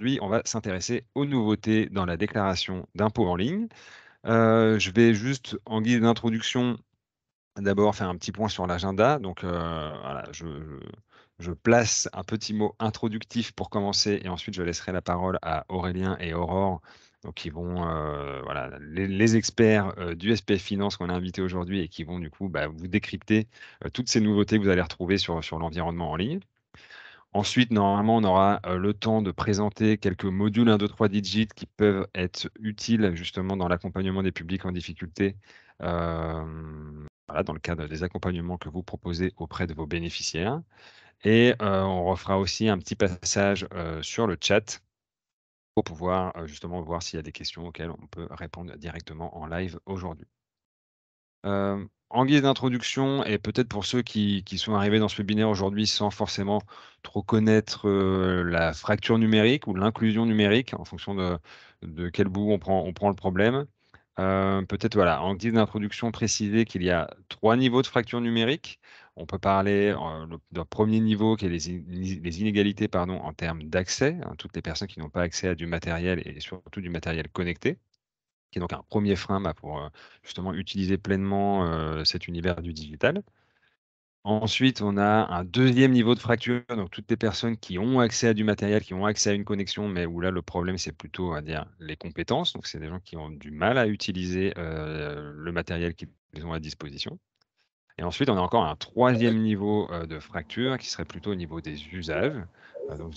aujourd'hui, on va s'intéresser aux nouveautés dans la déclaration d'impôt en ligne. Je vais juste, en guise d'introduction, d'abord faire un petit point sur l'agenda. Donc, voilà, je place un petit mot introductif pour commencer et ensuite je laisserai la parole à Aurélien et Aurore, donc qui vont, voilà, les experts, du SPF Finance qu'on a invités aujourd'hui et qui vont du coup, bah, vous décrypter, toutes ces nouveautés que vous allez retrouver sur l'environnement en ligne. Ensuite, normalement, on aura, le temps de présenter quelques modules 1, 2, 3 Digit qui peuvent être utiles justement dans l'accompagnement des publics en difficulté, voilà, dans le cadre des accompagnements que vous proposez auprès de vos bénéficiaires. Et on refera aussi un petit passage, sur le chat pour pouvoir, justement voir s'il y a des questions auxquelles on peut répondre directement en live aujourd'hui. En guise d'introduction et peut-être pour ceux qui sont arrivés dans ce webinaire aujourd'hui sans forcément trop connaître, la fracture numérique ou l'inclusion numérique en fonction de quel bout on prend le problème. Peut-être voilà, en guise d'introduction, préciser qu'il y a 3 niveaux de fracture numérique. On peut parler, d'un 1er niveau qui est les inégalités pardon, en termes d'accès, hein, toutes les personnes qui n'ont pas accès à du matériel et surtout du matériel connecté, qui est donc un premier frein, bah, pour, justement utiliser pleinement, cet univers du digital. Ensuite, on a un 2e niveau de fracture, donc toutes les personnes qui ont accès à du matériel, qui ont accès à une connexion, mais où là, le problème, c'est plutôt, on va dire, les compétences. Donc c'est des gens qui ont du mal à utiliser, le matériel qu'ils ont à disposition. Et ensuite, on a encore un 3e niveau, de fracture qui serait plutôt au niveau des usages. Donc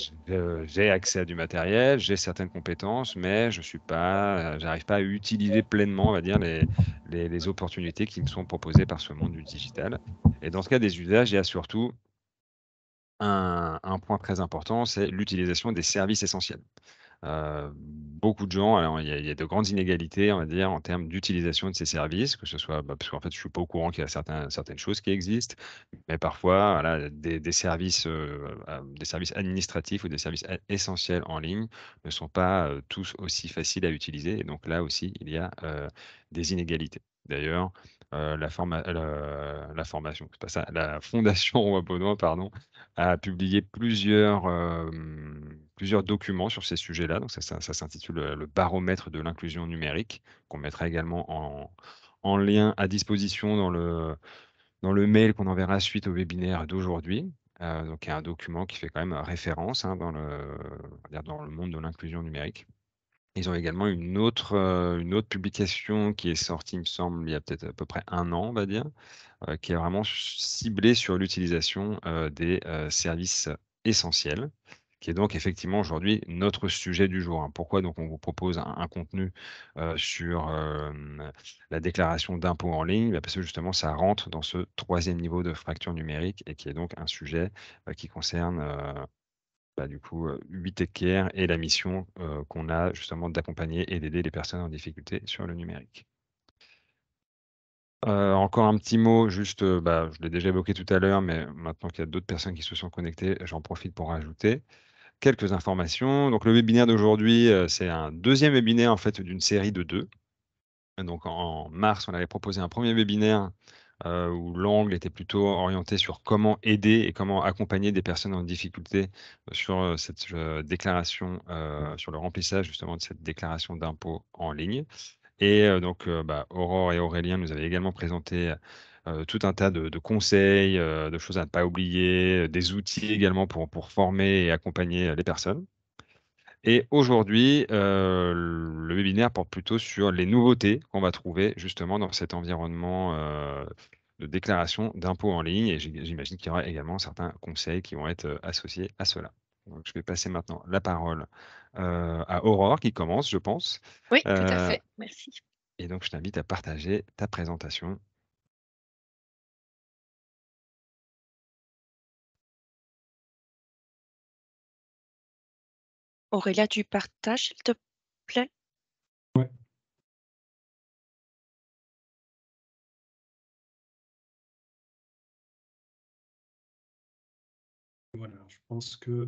j'ai accès à du matériel, j'ai certaines compétences, mais je suis pas, j'arrive pas à utiliser pleinement, on va dire, les opportunités qui me sont proposées par ce monde du digital. Et dans ce cas des usages, il y a surtout un point très important, c'est l'utilisation des services essentiels. Beaucoup de gens alors il y a de grandes inégalités, on va dire, en termes d'utilisation de ces services, que ce soit, bah, parce qu'en fait, je suis pas au courant qu'il y a certaines choses qui existent, mais parfois, voilà, des services administratifs ou des services essentiels en ligne ne sont pas, tous aussi faciles à utiliser et donc là aussi, il y a, des inégalités. D'ailleurs, la formation, c'est pas ça, la fondation Roi Baudouin, pardon, a publié plusieurs documents sur ces sujets-là. Donc ça s'intitule, le baromètre de l'inclusion numérique, qu'on mettra également en lien à disposition dans le mail qu'on enverra suite au webinaire d'aujourd'hui. Donc il y a un document qui fait quand même référence, hein, on va dire dans le monde de l'inclusion numérique. Ils ont également une autre publication qui est sortie, il me semble, il y a peut-être à peu près 1 an, on va dire, qui est vraiment ciblée sur l'utilisation, des, services essentiels, qui est donc effectivement aujourd'hui notre sujet du jour, hein. Pourquoi donc on vous propose un contenu, sur, la déclaration d'impôt en ligne? Bah, parce que justement ça rentre dans ce 3e niveau de fracture numérique et qui est donc un sujet, qui concerne, bah, du coup, 8Care et la mission, qu'on a justement d'accompagner et d'aider les personnes en difficulté sur le numérique. Encore un petit mot juste, bah, je l'ai déjà évoqué tout à l'heure, mais maintenant qu'il y a d'autres personnes qui se sont connectées, j'en profite pour rajouter quelques informations. Donc le webinaire d'aujourd'hui, c'est un 2e webinaire en fait d'une série de 2. Donc en mars, on avait proposé un 1er webinaire, où l'angle était plutôt orienté sur comment aider et comment accompagner des personnes en difficulté sur, cette, déclaration, sur le remplissage justement de cette déclaration d'impôt en ligne. Et donc, bah, Aurore et Aurélien nous avaient également présenté, tout un tas de conseils, de choses à ne pas oublier, des outils également pour former et accompagner, les personnes. Et aujourd'hui, le webinaire porte plutôt sur les nouveautés qu'on va trouver justement dans cet environnement, de déclaration d'impôt en ligne et j'imagine qu'il y aura également certains conseils qui vont être, associés à cela. Donc je vais passer maintenant la parole, à Aurore qui commence, je pense. Oui, tout à Heu fait, merci. et donc je t'invite à partager ta présentation. Aurélia, tu partages, s'il te plaît? Ouais, voilà, je pense que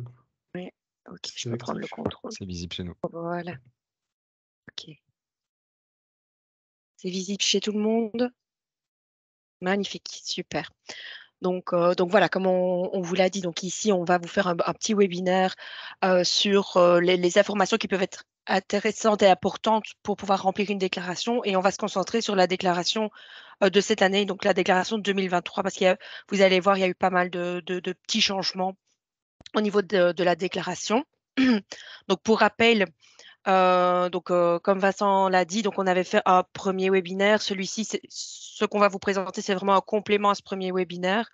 Oui, OK, je c'est peux prendre le actif. contrôle. C'est visible chez nous. Voilà, OK. C'est visible chez tout le monde? Magnifique, super. Donc voilà, comme on vous l'a dit, donc ici, on va vous faire un petit webinaire sur les informations qui peuvent être intéressantes et importantes pour pouvoir remplir une déclaration. Et on va se concentrer sur la déclaration de cette année, donc la déclaration de 2023, parce que vous allez voir, il y a eu pas mal de petits changements au niveau de la déclaration. Donc, pour rappel, comme Vincent l'a dit, donc on avait fait un premier webinaire. Celui-ci, ce qu'on va vous présenter, c'est vraiment un complément à ce premier webinaire.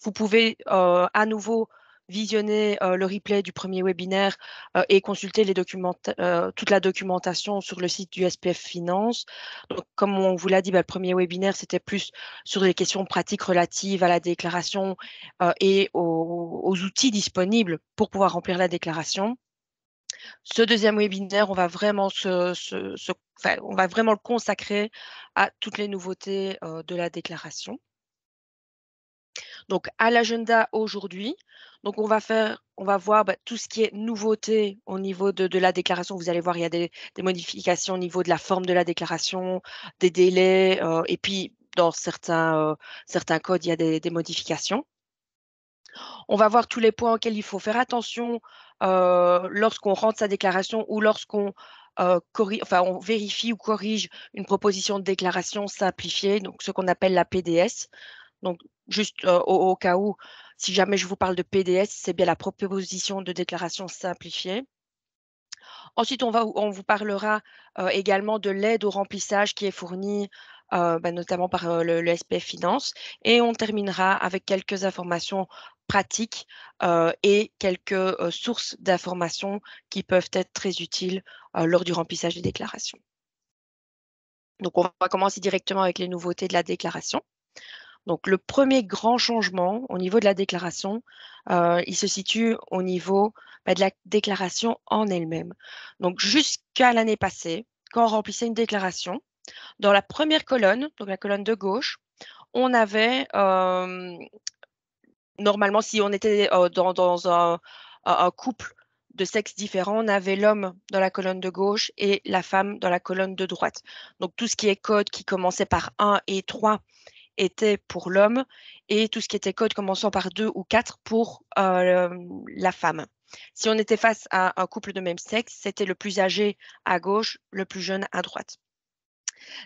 Vous pouvez à nouveau visionner le replay du premier webinaire et consulter toute la documentation sur le site du SPF Finance. Donc, comme on vous l'a dit, le premier webinaire, c'était plus sur les questions pratiques relatives à la déclaration et aux outils disponibles pour pouvoir remplir la déclaration. Ce deuxième webinaire, on va vraiment on va vraiment le consacrer à toutes les nouveautés de la déclaration. Donc, à l'agenda aujourd'hui, donc on va voir tout ce qui est nouveauté au niveau de la déclaration. Vous allez voir, il y a des modifications au niveau de la forme de la déclaration, des délais, et puis dans certains codes, il y a des modifications. On va voir tous les points auxquels il faut faire attention lorsqu'on rentre sa déclaration ou lorsqu'on on vérifie ou corrige une proposition de déclaration simplifiée, donc ce qu'on appelle la PDS. Donc, juste au cas où, si jamais je vous parle de PDS, c'est bien la proposition de déclaration simplifiée. Ensuite, on vous parlera également de l'aide au remplissage qui est fournie notamment par le SPF Finance. Et on terminera avec quelques informations pratiques et quelques sources d'informations qui peuvent être très utiles lors du remplissage des déclarations. Donc, on va commencer directement avec les nouveautés de la déclaration. Donc, le premier grand changement au niveau de la déclaration, il se situe au niveau de la déclaration en elle-même. Donc, jusqu'à l'année passée, quand on remplissait une déclaration, dans la première colonne, donc la colonne de gauche, on avait, normalement, si on était dans un couple de sexe différent, on avait l'homme dans la colonne de gauche et la femme dans la colonne de droite. Donc, tout ce qui est code qui commençait par 1 et 3 était pour l'homme et tout ce qui était code commençant par 2 ou 4 pour la femme. Si on était face à un couple de même sexe, c'était le plus âgé à gauche, le plus jeune à droite.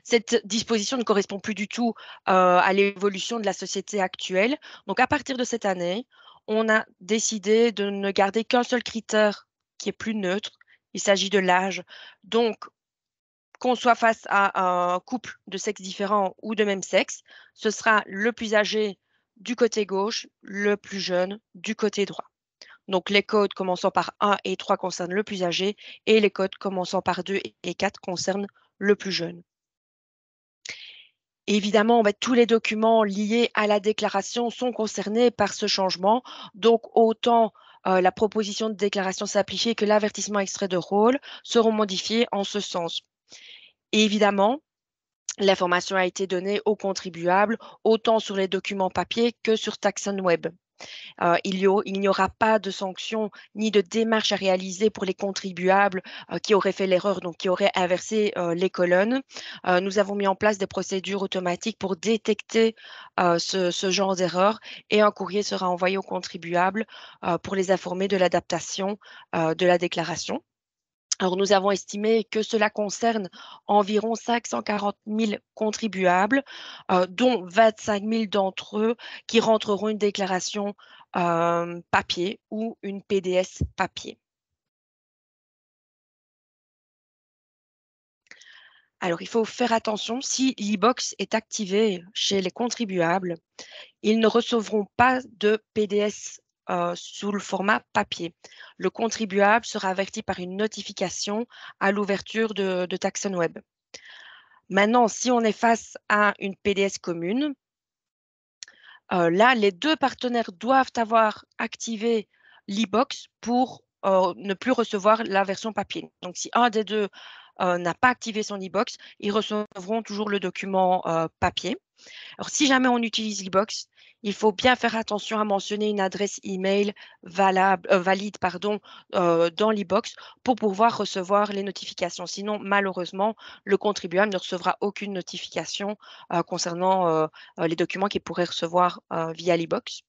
Cette disposition ne correspond plus du tout à l'évolution de la société actuelle. Donc, à partir de cette année, on a décidé de ne garder qu'un seul critère qui est plus neutre. Il s'agit de l'âge. Donc, qu'on soit face à un couple de sexe différent ou de même sexe, ce sera le plus âgé du côté gauche, le plus jeune du côté droit. Donc, les codes commençant par 1 et 3 concernent le plus âgé et les codes commençant par 2 et 4 concernent le plus jeune. Évidemment, tous les documents liés à la déclaration sont concernés par ce changement. Donc, autant la proposition de déclaration simplifiée que l'avertissement extrait de rôle seront modifiés en ce sens. Et évidemment, l'information a été donnée aux contribuables, autant sur les documents papier que sur TaxonWeb. Il n'y aura pas de sanctions ni de démarches à réaliser pour les contribuables qui auraient fait l'erreur, donc qui auraient inversé les colonnes. Nous avons mis en place des procédures automatiques pour détecter ce genre d'erreur et un courrier sera envoyé aux contribuables pour les informer de l'adaptation de la déclaration. Alors, nous avons estimé que cela concerne environ 540 000 contribuables, dont 25 000 d'entre eux qui rentreront une déclaration papier ou une PDS papier. Alors, il faut faire attention, si l'e-box est activé chez les contribuables, ils ne recevront pas de PDS sous le format papier. Le contribuable sera averti par une notification à l'ouverture de TaxonWeb. Maintenant, si on est face à une PDS commune, là, les deux partenaires doivent avoir activé l'e-box pour ne plus recevoir la version papier. Donc, si un des deux n'a pas activé son e-box, ils recevront toujours le document papier. Alors, si jamais on utilise l'e-box, il faut bien faire attention à mentionner une adresse email valide dans l'e-box pour pouvoir recevoir les notifications. Sinon, malheureusement, le contribuable ne recevra aucune notification concernant les documents qu'il pourrait recevoir via l'e-box.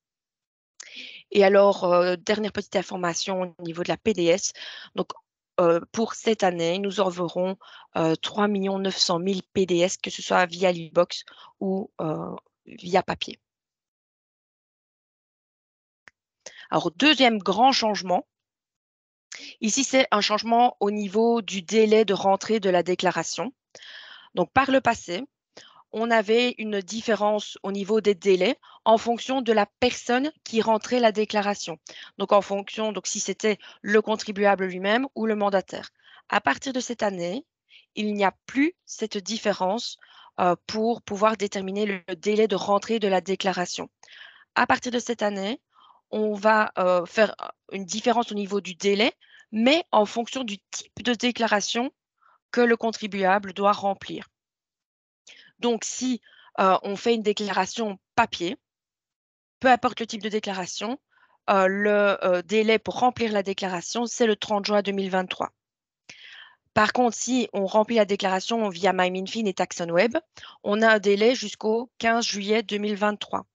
Et alors, dernière petite information au niveau de la PDS. Donc, pour cette année, nous enverrons 3 900 000 PDS, que ce soit via l'e-box ou via papier. Alors, deuxième grand changement, ici, c'est un changement au niveau du délai de rentrée de la déclaration. Donc, par le passé, on avait une différence au niveau des délais en fonction de la personne qui rentrait la déclaration. Donc, en fonction, donc si c'était le contribuable lui-même ou le mandataire. À partir de cette année, il n'y a plus cette différence pour pouvoir déterminer le délai de rentrée de la déclaration. À partir de cette année, on va faire une différence au niveau du délai, mais en fonction du type de déclaration que le contribuable doit remplir. Donc, si on fait une déclaration papier, peu importe le type de déclaration, le délai pour remplir la déclaration, c'est le 30 juin 2023. Par contre, si on remplit la déclaration via MyMinFin et TaxonWeb, on a un délai jusqu'au 15 juillet 2023.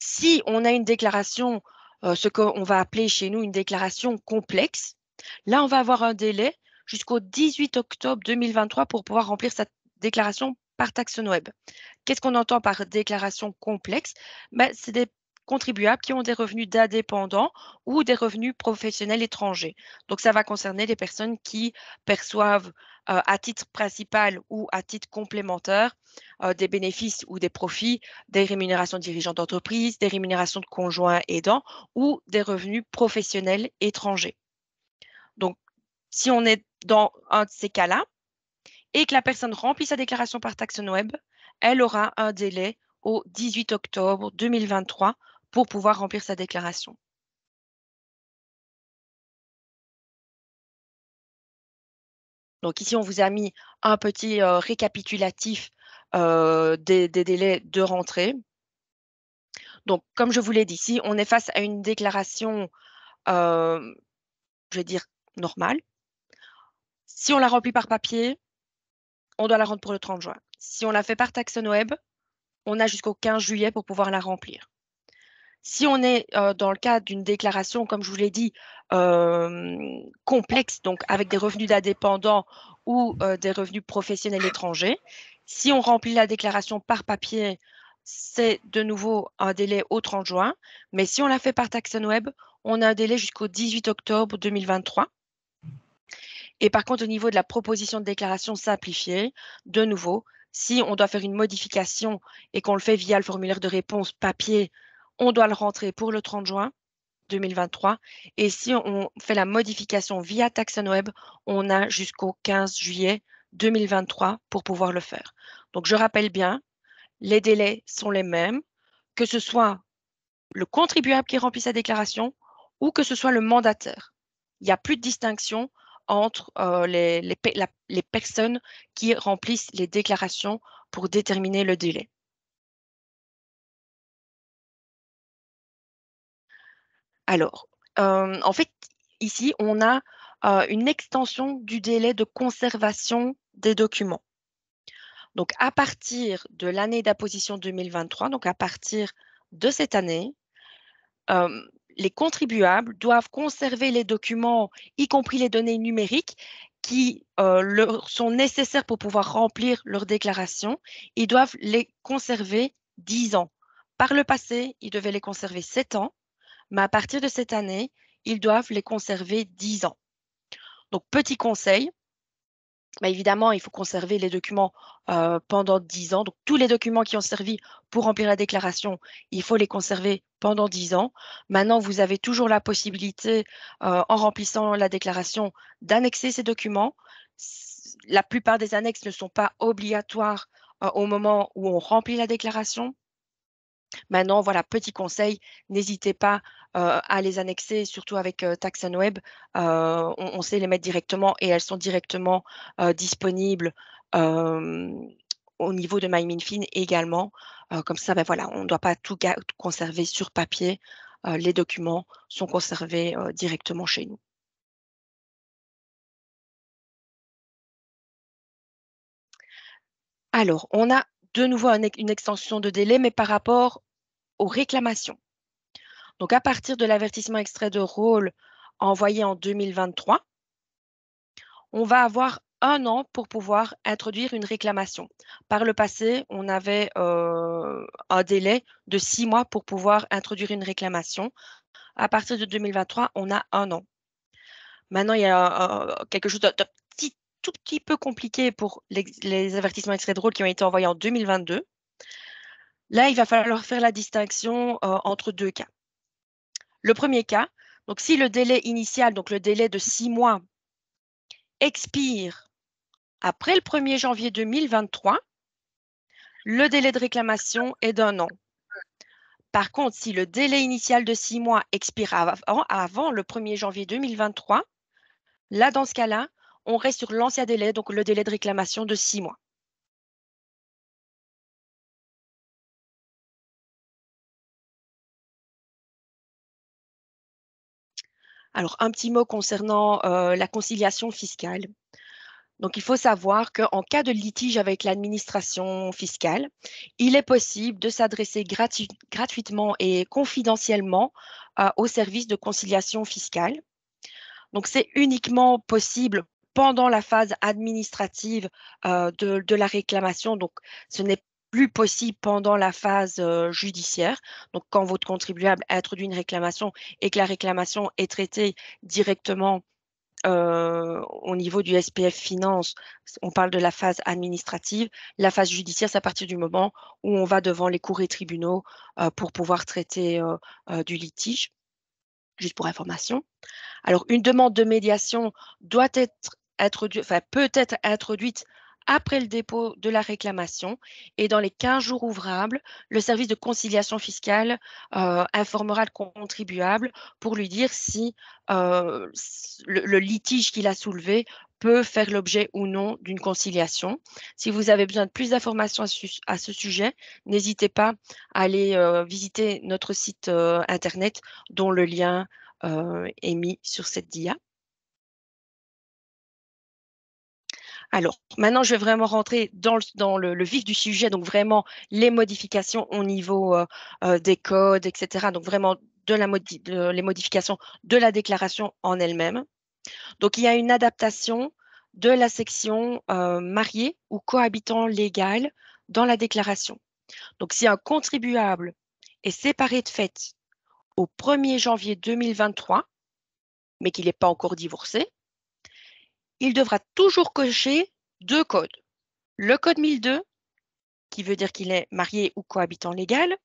Si on a une déclaration, ce qu'on va appeler chez nous une déclaration complexe, là, on va avoir un délai jusqu'au 18 octobre 2023 pour pouvoir remplir sa déclaration par TaxonWeb. Qu'est-ce qu'on entend par déclaration complexe? C'est des contribuables qui ont des revenus d'indépendants ou des revenus professionnels étrangers. Donc, ça va concerner les personnes qui perçoivent à titre principal ou à titre complémentaire des bénéfices ou des profits, des rémunérations de dirigeants d'entreprise, des rémunérations de conjoints aidants ou des revenus professionnels étrangers. Donc, si on est dans un de ces cas-là et que la personne remplit sa déclaration par TaxonWeb, elle aura un délai au 18 octobre 2023 pour pouvoir remplir sa déclaration. Donc ici, on vous a mis un petit récapitulatif des délais de rentrée. Donc, comme je vous l'ai dit, si on est face à une déclaration, je vais dire, normale, si on la remplit par papier, on doit la rendre pour le 30 juin. Si on la fait par TaxonWeb, on a jusqu'au 15 juillet pour pouvoir la remplir. Si on est dans le cadre d'une déclaration, comme je vous l'ai dit, complexe, donc avec des revenus d'indépendants ou des revenus professionnels étrangers, si on remplit la déclaration par papier, c'est de nouveau un délai au 30 juin. Mais si on la fait par TaxonWeb, on a un délai jusqu'au 18 octobre 2023. Et par contre, au niveau de la proposition de déclaration simplifiée, de nouveau, si on doit faire une modification et qu'on le fait via le formulaire de réponse papier, on doit le rentrer pour le 30 juin 2023. Et si on fait la modification via TaxonWeb, on a jusqu'au 15 juillet 2023 pour pouvoir le faire. Donc, je rappelle bien, les délais sont les mêmes, que ce soit le contribuable qui remplit sa déclaration ou que ce soit le mandataire. Il n'y a plus de distinction entre les personnes qui remplissent les déclarations pour déterminer le délai. Alors, en fait, ici, on a une extension du délai de conservation des documents. Donc, à partir de l'année d'imposition 2023, donc à partir de cette année, les contribuables doivent conserver les documents, y compris les données numériques, qui leur sont nécessaires pour pouvoir remplir leur déclaration. Ils doivent les conserver 10 ans. Par le passé, ils devaient les conserver 7 ans, mais à partir de cette année, ils doivent les conserver 10 ans. Donc, petit conseil, évidemment, il faut conserver les documents pendant 10 ans. Donc, tous les documents qui ont servi pour remplir la déclaration, il faut les conserver pendant 10 ans. Maintenant, vous avez toujours la possibilité, en remplissant la déclaration, d'annexer ces documents. La plupart des annexes ne sont pas obligatoires au moment où on remplit la déclaration. Maintenant, voilà, petit conseil, n'hésitez pas à les annexer, surtout avec TaxonWeb. On sait les mettre directement et elles sont directement disponibles au niveau de MyMinFin également. Comme ça, ben voilà, on ne doit pas tout conserver sur papier. Les documents sont conservés directement chez nous. Alors, on a de nouveau une extension de délai, mais par rapport aux réclamations. Donc, à partir de l'avertissement extrait de rôle envoyé en 2023, on va avoir 1 an pour pouvoir introduire une réclamation. Par le passé, on avait un délai de 6 mois pour pouvoir introduire une réclamation. À partir de 2023, on a 1 an. Maintenant, il y a quelque chose de tout petit peu compliqué pour les avertissements extraits de rôle qui ont été envoyés en 2022. Là, il va falloir faire la distinction entre 2 cas. Le premier cas, donc si le délai initial, donc le délai de 6 mois, expire après le 1er janvier 2023, le délai de réclamation est d'1 an. Par contre, si le délai initial de 6 mois expire avant le 1er janvier 2023, là, dans ce cas-là, on reste sur l'ancien délai, donc le délai de réclamation de 6 mois. Alors, un petit mot concernant la conciliation fiscale. Donc, il faut savoir qu'en cas de litige avec l'administration fiscale, il est possible de s'adresser gratuitement et confidentiellement au service de conciliation fiscale. Donc, c'est uniquement possible pendant la phase administrative de la réclamation. Donc, ce n'est plus possible pendant la phase judiciaire. Donc, quand votre contribuable introduit une réclamation et que la réclamation est traitée directement au niveau du SPF Finance, on parle de la phase administrative. La phase judiciaire, c'est à partir du moment où on va devant les cours et tribunaux pour pouvoir traiter du litige. Juste pour information. Alors, une demande de médiation doit être peut être introduite après le dépôt de la réclamation et dans les 15 jours ouvrables, le service de conciliation fiscale informera le contribuable pour lui dire si le litige qu'il a soulevé peut faire l'objet ou non d'une conciliation. Si vous avez besoin de plus d'informations à ce sujet, n'hésitez pas à aller visiter notre site internet dont le lien est mis sur cette dia. Alors, maintenant, je vais vraiment rentrer dans le vif du sujet, donc vraiment les modifications au niveau des codes, etc. Donc, vraiment les modifications de la déclaration en elle-même. Donc, il y a une adaptation de la section marié ou cohabitant légal dans la déclaration. Donc, si un contribuable est séparé de fait au 1er janvier 2023, mais qu'il n'est pas encore divorcé, il devra toujours cocher 2 codes. Le code 1002, qui veut dire qu'il est marié ou cohabitant légal,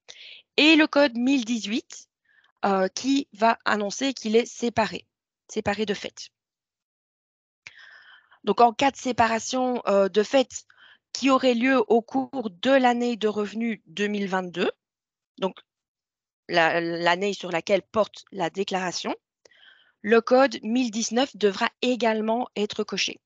et le code 1018, qui va annoncer qu'il est séparé de fait. Donc, en cas de séparation de fait qui aurait lieu au cours de l'année de revenus 2022, donc l'année sur laquelle porte la déclaration, le code 1019 devra également être coché.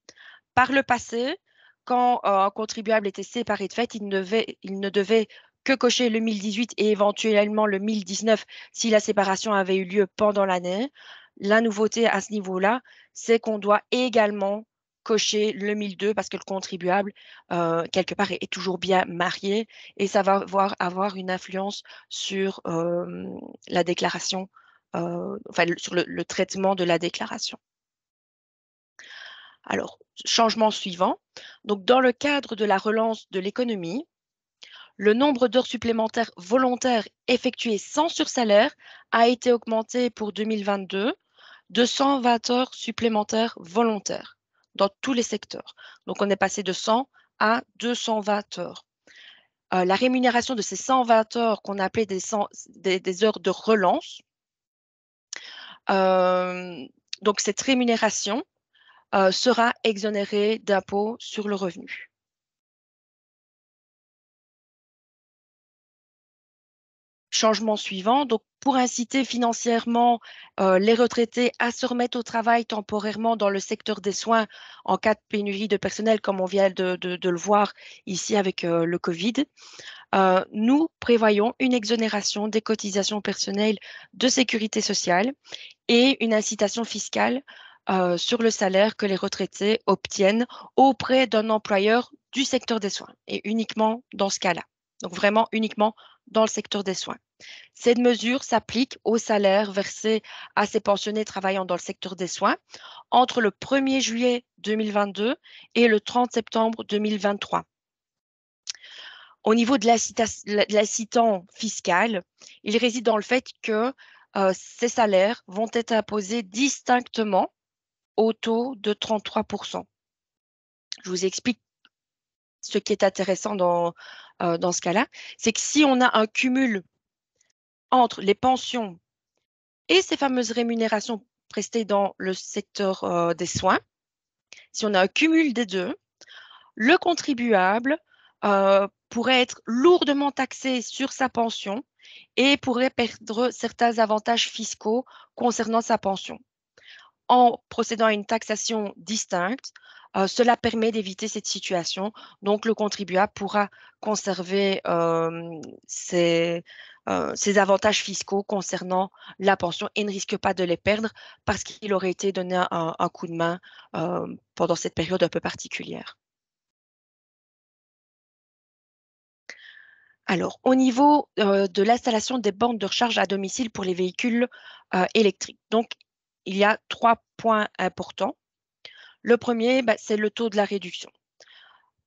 Par le passé, quand un contribuable était séparé de fait, il ne devait que cocher le 1018 et éventuellement le 1019 si la séparation avait eu lieu pendant l'année. La nouveauté à ce niveau-là, c'est qu'on doit également cocher le 1002 parce que le contribuable, quelque part, est toujours bien marié et ça va avoir une influence sur la déclaration, sur le traitement de la déclaration. Alors, changement suivant. Donc, dans le cadre de la relance de l'économie, le nombre d'heures supplémentaires volontaires effectuées sans sursalaire a été augmenté pour 2022 de 120 heures supplémentaires volontaires dans tous les secteurs. Donc, on est passé de 100 à 220 heures. La rémunération de ces 120 heures qu'on appelait des heures de relance, donc cette rémunération sera exonérée d'impôt sur le revenu. Changement suivant, donc pour inciter financièrement les retraités à se remettre au travail temporairement dans le secteur des soins en cas de pénurie de personnel, comme on vient de le voir ici avec le Covid, nous prévoyons une exonération des cotisations personnelles de sécurité sociale et une incitation fiscale sur le salaire que les retraités obtiennent auprès d'un employeur du secteur des soins, et uniquement dans ce cas-là. Donc vraiment uniquement dans le secteur des soins. Cette mesure s'applique aux salaires versés à ces pensionnés travaillant dans le secteur des soins entre le 1er juillet 2022 et le 30 septembre 2023. Au niveau de l'incitant fiscal, il réside dans le fait que ces salaires vont être imposés distinctement au taux de 33%. Je vous explique ce qui est intéressant dans ce cas-là, c'est que si on a un cumul entre les pensions et ces fameuses rémunérations prestées dans le secteur des soins, si on a un cumul des deux, le contribuable pourrait être lourdement taxé sur sa pension et pourrait perdre certains avantages fiscaux concernant sa pension. En procédant à une taxation distincte, cela permet d'éviter cette situation. Donc, le contribuable pourra conserver ses avantages fiscaux concernant la pension et ne risque pas de les perdre parce qu'il aurait été donné un coup de main pendant cette période un peu particulière. Alors, au niveau de l'installation des bornes de recharge à domicile pour les véhicules électriques, donc il y a 3 points importants. Le premier, c'est le taux de la réduction.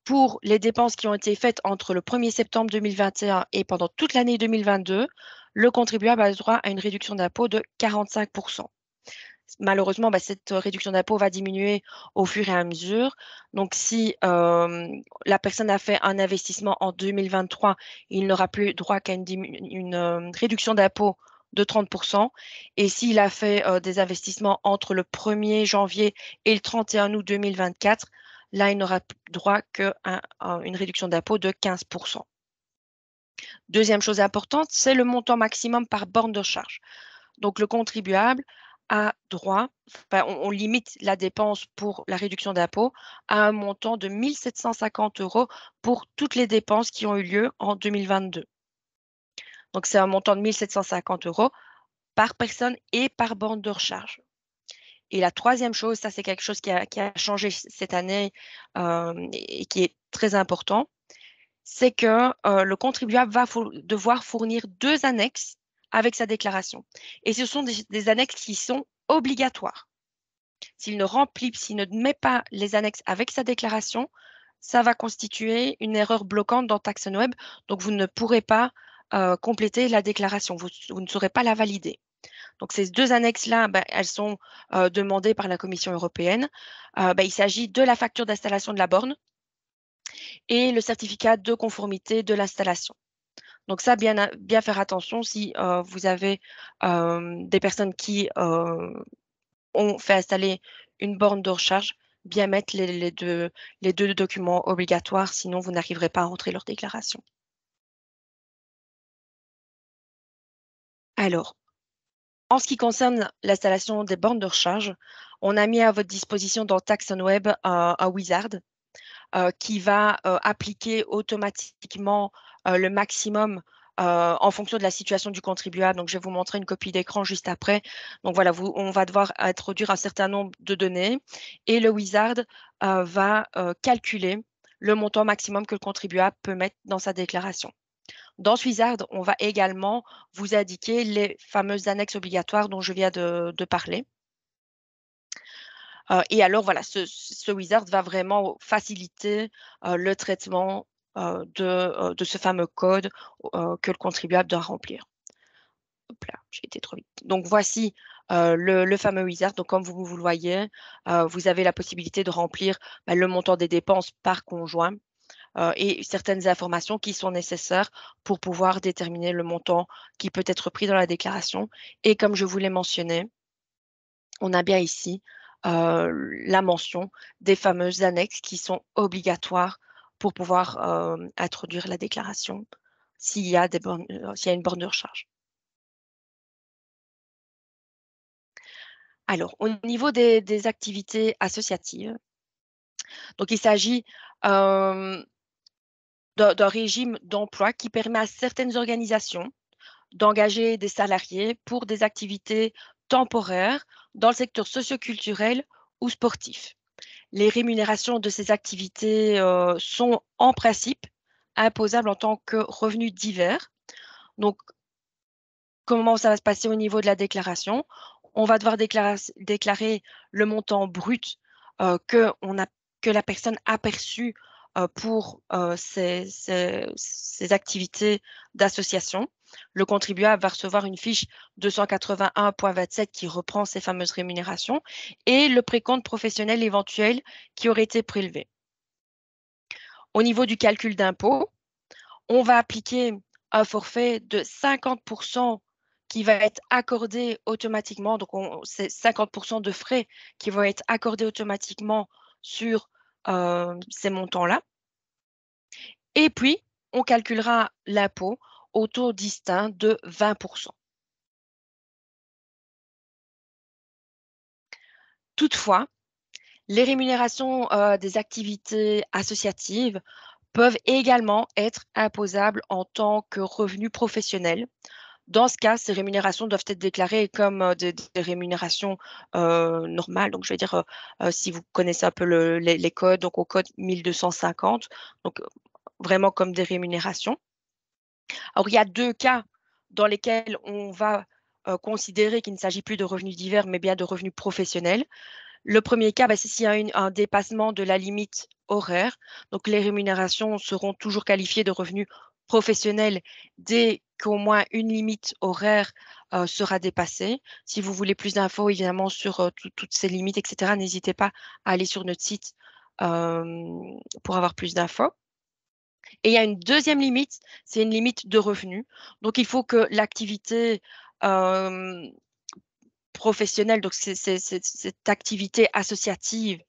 Pour les dépenses qui ont été faites entre le 1er septembre 2021 et pendant toute l'année 2022, le contribuable a le droit à une réduction d'impôt de 45%. Malheureusement, cette réduction d'impôt va diminuer au fur et à mesure. Donc, si la personne a fait un investissement en 2023, il n'aura plus droit qu'à une réduction d'impôt de 30%. Et s'il a fait des investissements entre le 1er janvier et le 31 août 2024, là, il n'aura droit qu'à une réduction d'impôt de 15%. Deuxième chose importante, c'est le montant maximum par borne de recharge. Donc, le contribuable a droit, on limite la dépense pour la réduction d'impôt à un montant de 1 750 € pour toutes les dépenses qui ont eu lieu en 2022. Donc, c'est un montant de 1 750 € par personne et par borne de recharge. Et la troisième chose, ça c'est quelque chose qui a changé cette année et qui est très important, c'est que le contribuable va devoir fournir 2 annexes avec sa déclaration. Et ce sont des annexes qui sont obligatoires. S'il ne met pas les annexes avec sa déclaration, ça va constituer une erreur bloquante dans TaxonWeb. Donc, vous ne pourrez pas compléter la déclaration. Vous ne saurez pas la valider. Donc, ces 2 annexes-là, elles sont demandées par la Commission européenne. Il s'agit de la facture d'installation de la borne et le certificat de conformité de l'installation. Donc ça, bien faire attention si vous avez des personnes qui ont fait installer une borne de recharge, bien mettre les deux documents obligatoires, sinon vous n'arriverez pas à rentrer leur déclaration. Alors, en ce qui concerne l'installation des bornes de recharge, on a mis à votre disposition dans TaxonWeb un wizard qui va appliquer automatiquement le maximum en fonction de la situation du contribuable. Donc, je vais vous montrer une copie d'écran juste après. Donc, voilà, on va devoir introduire un certain nombre de données et le wizard va calculer le montant maximum que le contribuable peut mettre dans sa déclaration. Dans ce wizard, on va également vous indiquer les fameuses annexes obligatoires dont je viens de parler. Et alors, voilà, ce wizard va vraiment faciliter le traitement de ce fameux code que le contribuable doit remplir. Hop là, j'ai été trop vite. Donc, voici le fameux wizard. Donc, comme vous le voyez, vous avez la possibilité de remplir le montant des dépenses par conjoint et certaines informations qui sont nécessaires pour pouvoir déterminer le montant qui peut être pris dans la déclaration. Et comme je vous l'ai mentionné, on a bien ici la mention des fameuses annexes qui sont obligatoires pour pouvoir introduire la déclaration s'il y a une borne de recharge. Alors, au niveau des activités associatives, donc il s'agit d'un régime d'emploi qui permet à certaines organisations d'engager des salariés pour des activités temporaires dans le secteur socioculturel ou sportif. Les rémunérations de ces activités sont en principe imposables en tant que revenus divers. Donc, comment ça va se passer au niveau de la déclaration? On va devoir déclarer le montant brut que la personne a perçu pour ces activités d'association. Le contribuable va recevoir une fiche 281.27 qui reprend ces fameuses rémunérations et le précompte professionnel éventuel qui aurait été prélevé. Au niveau du calcul d'impôt, on va appliquer un forfait de 50% qui va être accordé automatiquement. Donc, c'est 50% de frais qui vont être accordés automatiquement sur ces montants-là. Et puis, on calculera l'impôt au taux distinct de 20%. Toutefois, les rémunérations des activités associatives peuvent également être imposables en tant que revenus professionnels. Dans ce cas, ces rémunérations doivent être déclarées comme des rémunérations normales. Donc, je vais dire, si vous connaissez un peu les codes, donc au code 1250, donc vraiment comme des rémunérations. Alors, il y a 2 cas dans lesquels on va considérer qu'il ne s'agit plus de revenus divers, mais bien de revenus professionnels. Le premier cas, c'est s'il y a un dépassement de la limite horaire. Donc, les rémunérations seront toujours qualifiées de revenus professionnels dès qu'au moins une limite horaire sera dépassée. Si vous voulez plus d'infos, évidemment, sur toutes ces limites, etc., n'hésitez pas à aller sur notre site pour avoir plus d'infos. Et il y a une deuxième limite, c'est une limite de revenus. Donc, il faut que l'activité professionnelle, donc cette activité associative,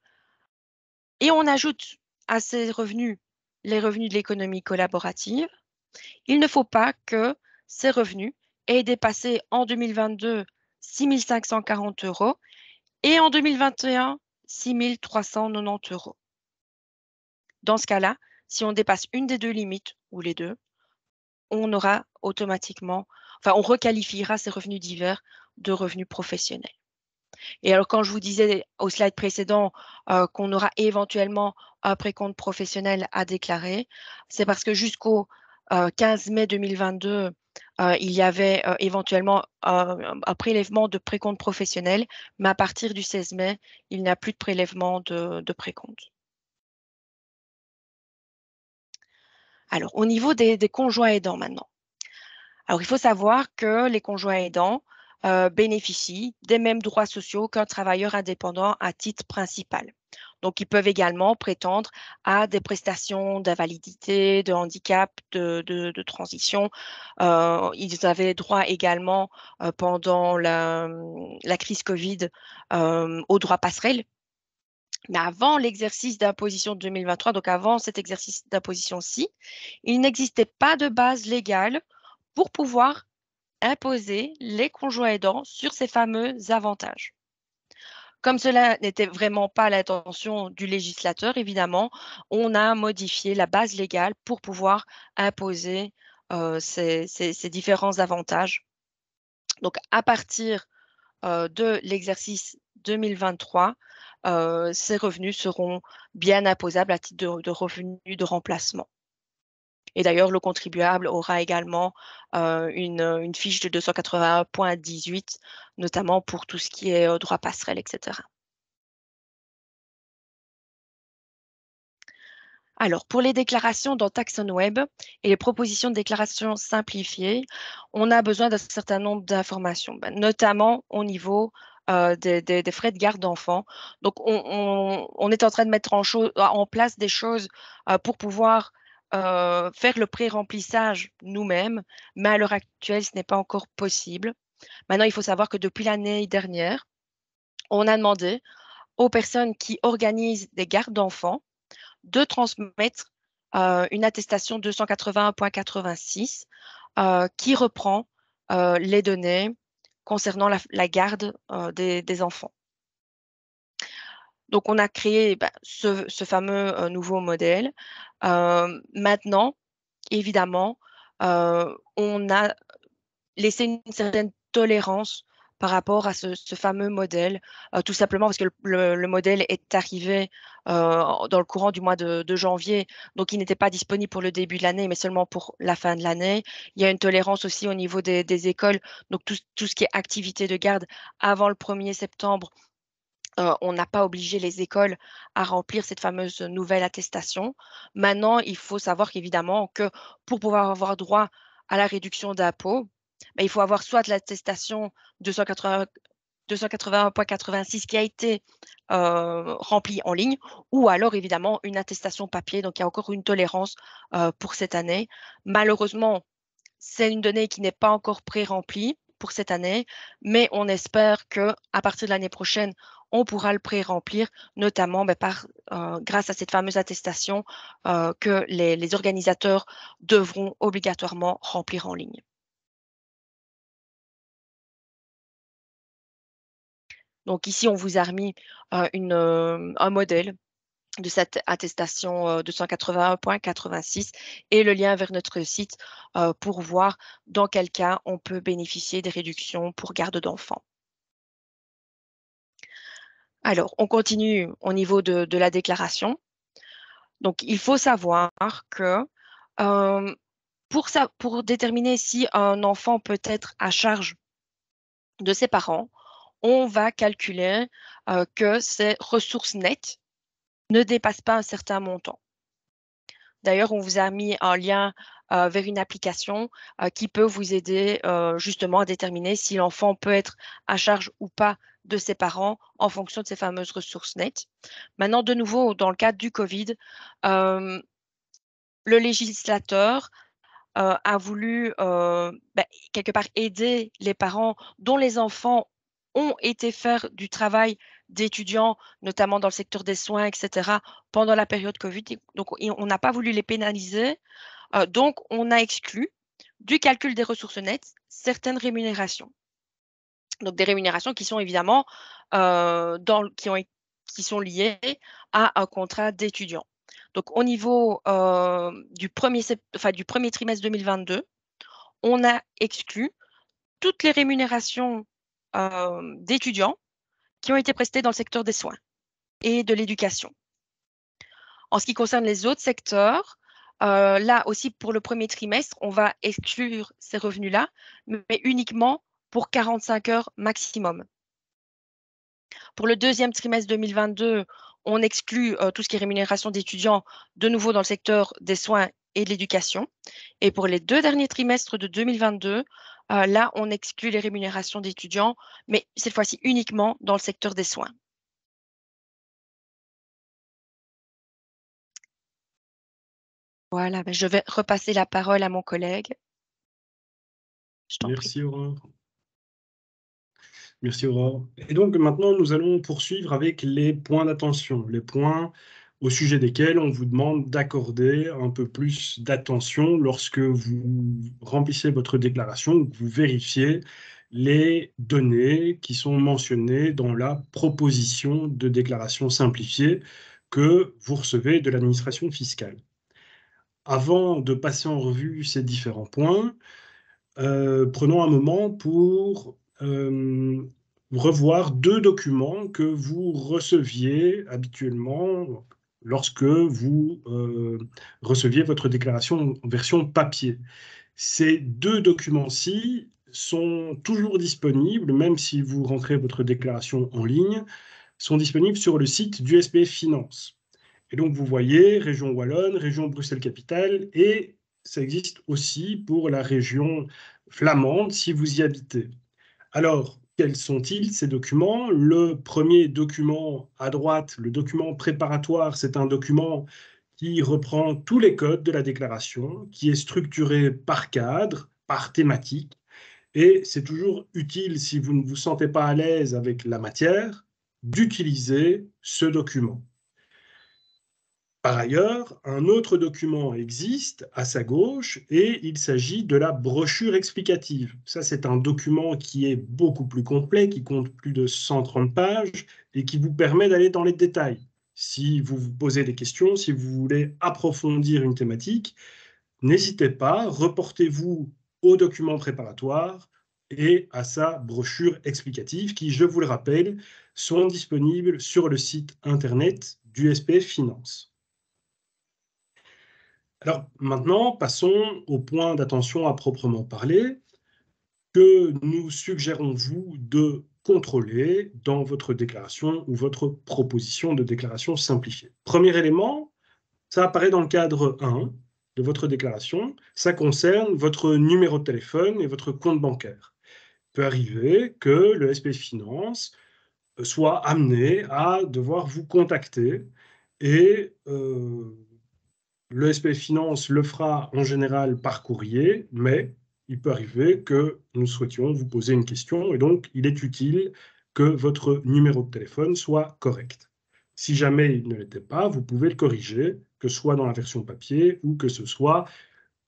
et on ajoute à ces revenus les revenus de l'économie collaborative, il ne faut pas que ces revenus aient dépassé en 2022 6 540 € et en 2021 6 390 €. Dans ce cas-là, si on dépasse une des deux limites ou les deux, on aura automatiquement, on requalifiera ces revenus divers de revenus professionnels. Et alors, quand je vous disais au slide précédent qu'on aura éventuellement un précompte professionnel à déclarer, c'est parce que jusqu'au 15 mai 2022, il y avait éventuellement un prélèvement de précompte professionnel, mais à partir du 16 mai, il n'y a plus de prélèvement de précompte. Alors, au niveau des conjoints aidants maintenant. Alors, il faut savoir que les conjoints aidants bénéficient des mêmes droits sociaux qu'un travailleur indépendant à titre principal. Donc, ils peuvent également prétendre à des prestations d'invalidité, de handicap, de transition. Ils avaient droit également pendant la crise Covid aux droits passerelles. Mais avant l'exercice d'imposition de 2023, donc avant cet exercice d'imposition-ci, il n'existait pas de base légale pour pouvoir imposer les conjoints aidants sur ces fameux avantages. Comme cela n'était vraiment pas l'intention du législateur, évidemment, on a modifié la base légale pour pouvoir imposer ces différents avantages. Donc, à partir de l'exercice 2023, ces revenus seront bien imposables à titre de revenus de remplacement. Et d'ailleurs, le contribuable aura également une fiche de 281.18, notamment pour tout ce qui est droit passerelle, etc. Alors, pour les déclarations dans TaxonWeb et les propositions de déclaration simplifiées, on a besoin d'un certain nombre d'informations, notamment au niveau des frais de garde d'enfants. Donc, on est en train de mettre en place des choses pour pouvoir faire le pré-remplissage nous-mêmes, mais à l'heure actuelle, ce n'est pas encore possible. Maintenant, il faut savoir que depuis l'année dernière, on a demandé aux personnes qui organisent des gardes d'enfants de transmettre une attestation 281.86 qui reprend les données concernant la garde des enfants. Donc, on a créé ce fameux nouveau modèle. Maintenant, évidemment, on a laissé une certaine tolérance par rapport à ce fameux modèle, tout simplement parce que le modèle est arrivé dans le courant du mois de janvier, donc il n'était pas disponible pour le début de l'année, mais seulement pour la fin de l'année. Il y a une tolérance aussi au niveau des écoles, donc tout ce qui est activité de garde avant le 1er septembre. On n'a pas obligé les écoles à remplir cette fameuse nouvelle attestation. Maintenant, il faut savoir qu'évidemment que pour pouvoir avoir droit à la réduction d'impôt, il faut avoir soit l'attestation 281.86 qui a été remplie en ligne, ou alors évidemment une attestation papier. Donc, il y a encore une tolérance pour cette année. Malheureusement, c'est une donnée qui n'est pas encore pré-remplie pour cette année, mais on espère qu'à partir de l'année prochaine, on pourra le pré-remplir, notamment grâce à cette fameuse attestation que les organisateurs devront obligatoirement remplir en ligne. Donc ici, on vous a remis un modèle de cette attestation 281.86 et le lien vers notre site pour voir dans quel cas on peut bénéficier des réductions pour garde d'enfants. Alors, on continue au niveau de la déclaration. Donc, il faut savoir que pour déterminer si un enfant peut être à charge de ses parents, on va calculer que ses ressources nettes ne dépassent pas un certain montant. D'ailleurs, on vous a mis un lien vers une application qui peut vous aider justement à déterminer si l'enfant peut être à charge ou pas de ses parents en fonction de ces fameuses ressources nettes. Maintenant, de nouveau, dans le cadre du Covid, le législateur a voulu quelque part aider les parents dont les enfants ont été faire du travail d'étudiants, notamment dans le secteur des soins, etc., pendant la période Covid. Donc, on n'a pas voulu les pénaliser. Donc, on a exclu du calcul des ressources nettes certaines rémunérations. Donc, des rémunérations qui sont évidemment qui sont liées à un contrat d'étudiant. Donc, au niveau du premier trimestre 2022, on a exclu toutes les rémunérations d'étudiants qui ont été prestées dans le secteur des soins et de l'éducation. En ce qui concerne les autres secteurs, là aussi pour le premier trimestre, on va exclure ces revenus-là, mais uniquement pour 45 heures maximum. Pour le deuxième trimestre 2022, on exclut tout ce qui est rémunération d'étudiants, de nouveau dans le secteur des soins et de l'éducation. Et pour les 2 derniers trimestres de 2022, là, on exclut les rémunérations d'étudiants, mais cette fois-ci uniquement dans le secteur des soins. Voilà, je vais repasser la parole à mon collègue. Je t'en prie. Merci Aurore. Merci Aurore. Et donc maintenant, nous allons poursuivre avec les points d'attention, les points au sujet desquels on vous demande d'accorder un peu plus d'attention lorsque vous remplissez votre déclaration ou que vous vérifiez les données qui sont mentionnées dans la proposition de déclaration simplifiée que vous recevez de l'administration fiscale. Avant de passer en revue ces différents points, prenons un moment pour revoir 2 documents que vous receviez habituellement lorsque vous receviez votre déclaration en version papier. Ces 2 documents-ci sont toujours disponibles, même si vous rentrez votre déclaration en ligne, sont disponibles sur le site du SPF Finance. Et donc, vous voyez, région Wallonne, région Bruxelles-Capitale, et ça existe aussi pour la région flamande, si vous y habitez. Alors, quels sont-ils, ces documents? Le premier document à droite, le document préparatoire, c'est un document qui reprend tous les codes de la déclaration, qui est structuré par cadre, par thématique, et c'est toujours utile, si vous ne vous sentez pas à l'aise avec la matière, d'utiliser ce document. Par ailleurs, un autre document existe à sa gauche et il s'agit de la brochure explicative. Ça, c'est un document qui est beaucoup plus complet, qui compte plus de 130 pages et qui vous permet d'aller dans les détails. Si vous vous posez des questions, si vous voulez approfondir une thématique, n'hésitez pas, reportez-vous au document préparatoire et à sa brochure explicative qui, je vous le rappelle, sont disponibles sur le site internet du SPF Finance. Alors maintenant, passons au point d'attention à proprement parler que nous suggérons-vous de contrôler dans votre déclaration ou votre proposition de déclaration simplifiée. Premier élément, ça apparaît dans le cadre 1 de votre déclaration, ça concerne votre numéro de téléphone et votre compte bancaire. Il peut arriver que le SPF Finance soit amené à devoir vous contacter et le SPF Finance le fera en général par courrier, mais il peut arriver que nous souhaitions vous poser une question et donc il est utile que votre numéro de téléphone soit correct. Si jamais il ne l'était pas, vous pouvez le corriger, que ce soit dans la version papier ou que ce soit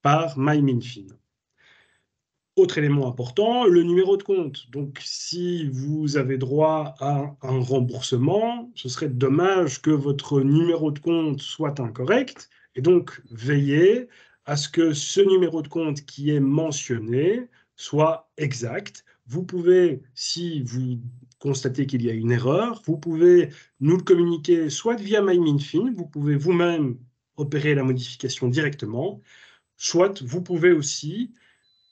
par MyMinFin. Autre élément important, le numéro de compte. Donc, si vous avez droit à un remboursement, ce serait dommage que votre numéro de compte soit incorrect. Et donc, veillez à ce que ce numéro de compte qui est mentionné soit exact. Vous pouvez, si vous constatez qu'il y a une erreur, vous pouvez nous le communiquer soit via MyMinFin, vous pouvez vous-même opérer la modification directement, soit vous pouvez aussi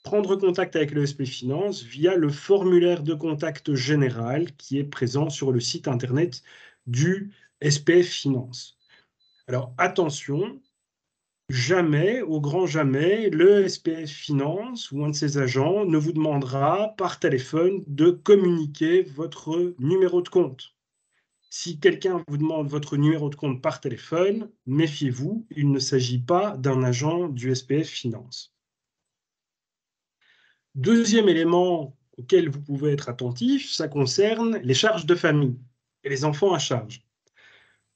prendre contact avec le SPF Finance via le formulaire de contact général qui est présent sur le site internet du SPF Finance. Alors attention, jamais, au grand jamais, le SPF Finance ou un de ses agents ne vous demandera par téléphone de communiquer votre numéro de compte. Si quelqu'un vous demande votre numéro de compte par téléphone, méfiez-vous, il ne s'agit pas d'un agent du SPF Finance. Deuxième élément auquel vous pouvez être attentif, ça concerne les charges de famille et les enfants à charge.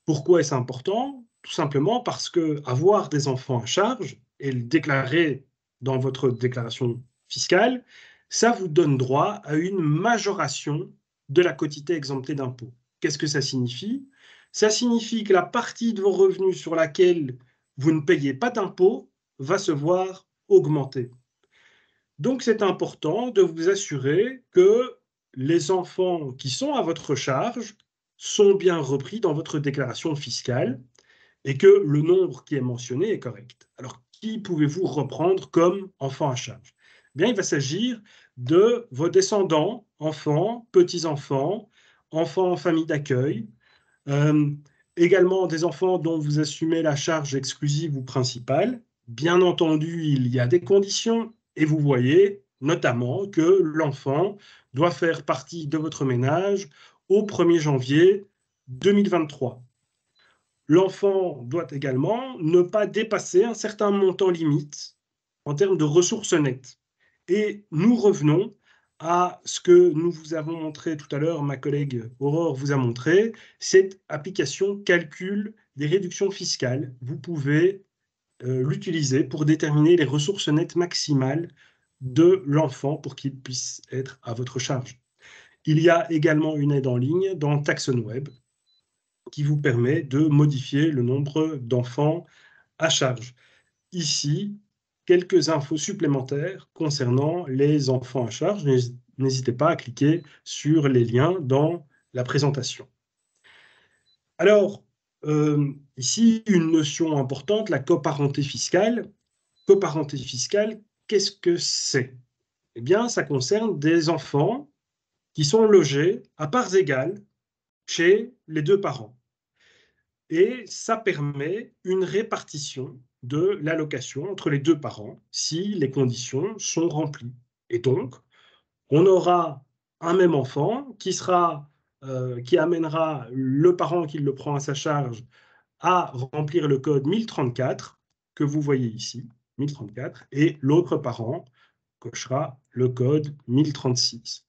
Pourquoi est-ce important? Tout simplement parce que avoir des enfants à charge et le déclarer dans votre déclaration fiscale, ça vous donne droit à une majoration de la quotité exemptée d'impôt. Qu'est-ce que ça signifie? Ça signifie que la partie de vos revenus sur laquelle vous ne payez pas d'impôt va se voir augmenter. Donc, c'est important de vous assurer que les enfants qui sont à votre charge sont bien repris dans votre déclaration fiscale et que le nombre qui est mentionné est correct. Alors, qui pouvez-vous reprendre comme enfant à charge? Bien, il va s'agir de vos descendants, enfants, petits-enfants, enfants en famille d'accueil, également des enfants dont vous assumez la charge exclusive ou principale. Bien entendu, il y a des conditions et vous voyez notamment que l'enfant doit faire partie de votre ménage au 1er janvier 2023. L'enfant doit également ne pas dépasser un certain montant limite en termes de ressources nettes. Et nous revenons à ce que nous vous avons montré tout à l'heure, ma collègue Aurore vous a montré, cette application calcul des réductions fiscales. Vous pouvez l'utiliser pour déterminer les ressources nettes maximales de l'enfant pour qu'il puisse être à votre charge. Il y a également une aide en ligne dans TaxonWeb qui vous permet de modifier le nombre d'enfants à charge. Ici, quelques infos supplémentaires concernant les enfants à charge. N'hésitez pas à cliquer sur les liens dans la présentation. Alors, ici, une notion importante, la coparenté fiscale. Coparenté fiscale, qu'est-ce que c'est? Eh bien, ça concerne des enfants qui sont logés à parts égales chez les deux parents. Et ça permet une répartition de l'allocation entre les deux parents si les conditions sont remplies. Et donc, on aura un même enfant qui amènera le parent qui le prend à sa charge à remplir le code 1034 que vous voyez ici, 1034, et l'autre parent cochera le code 1036.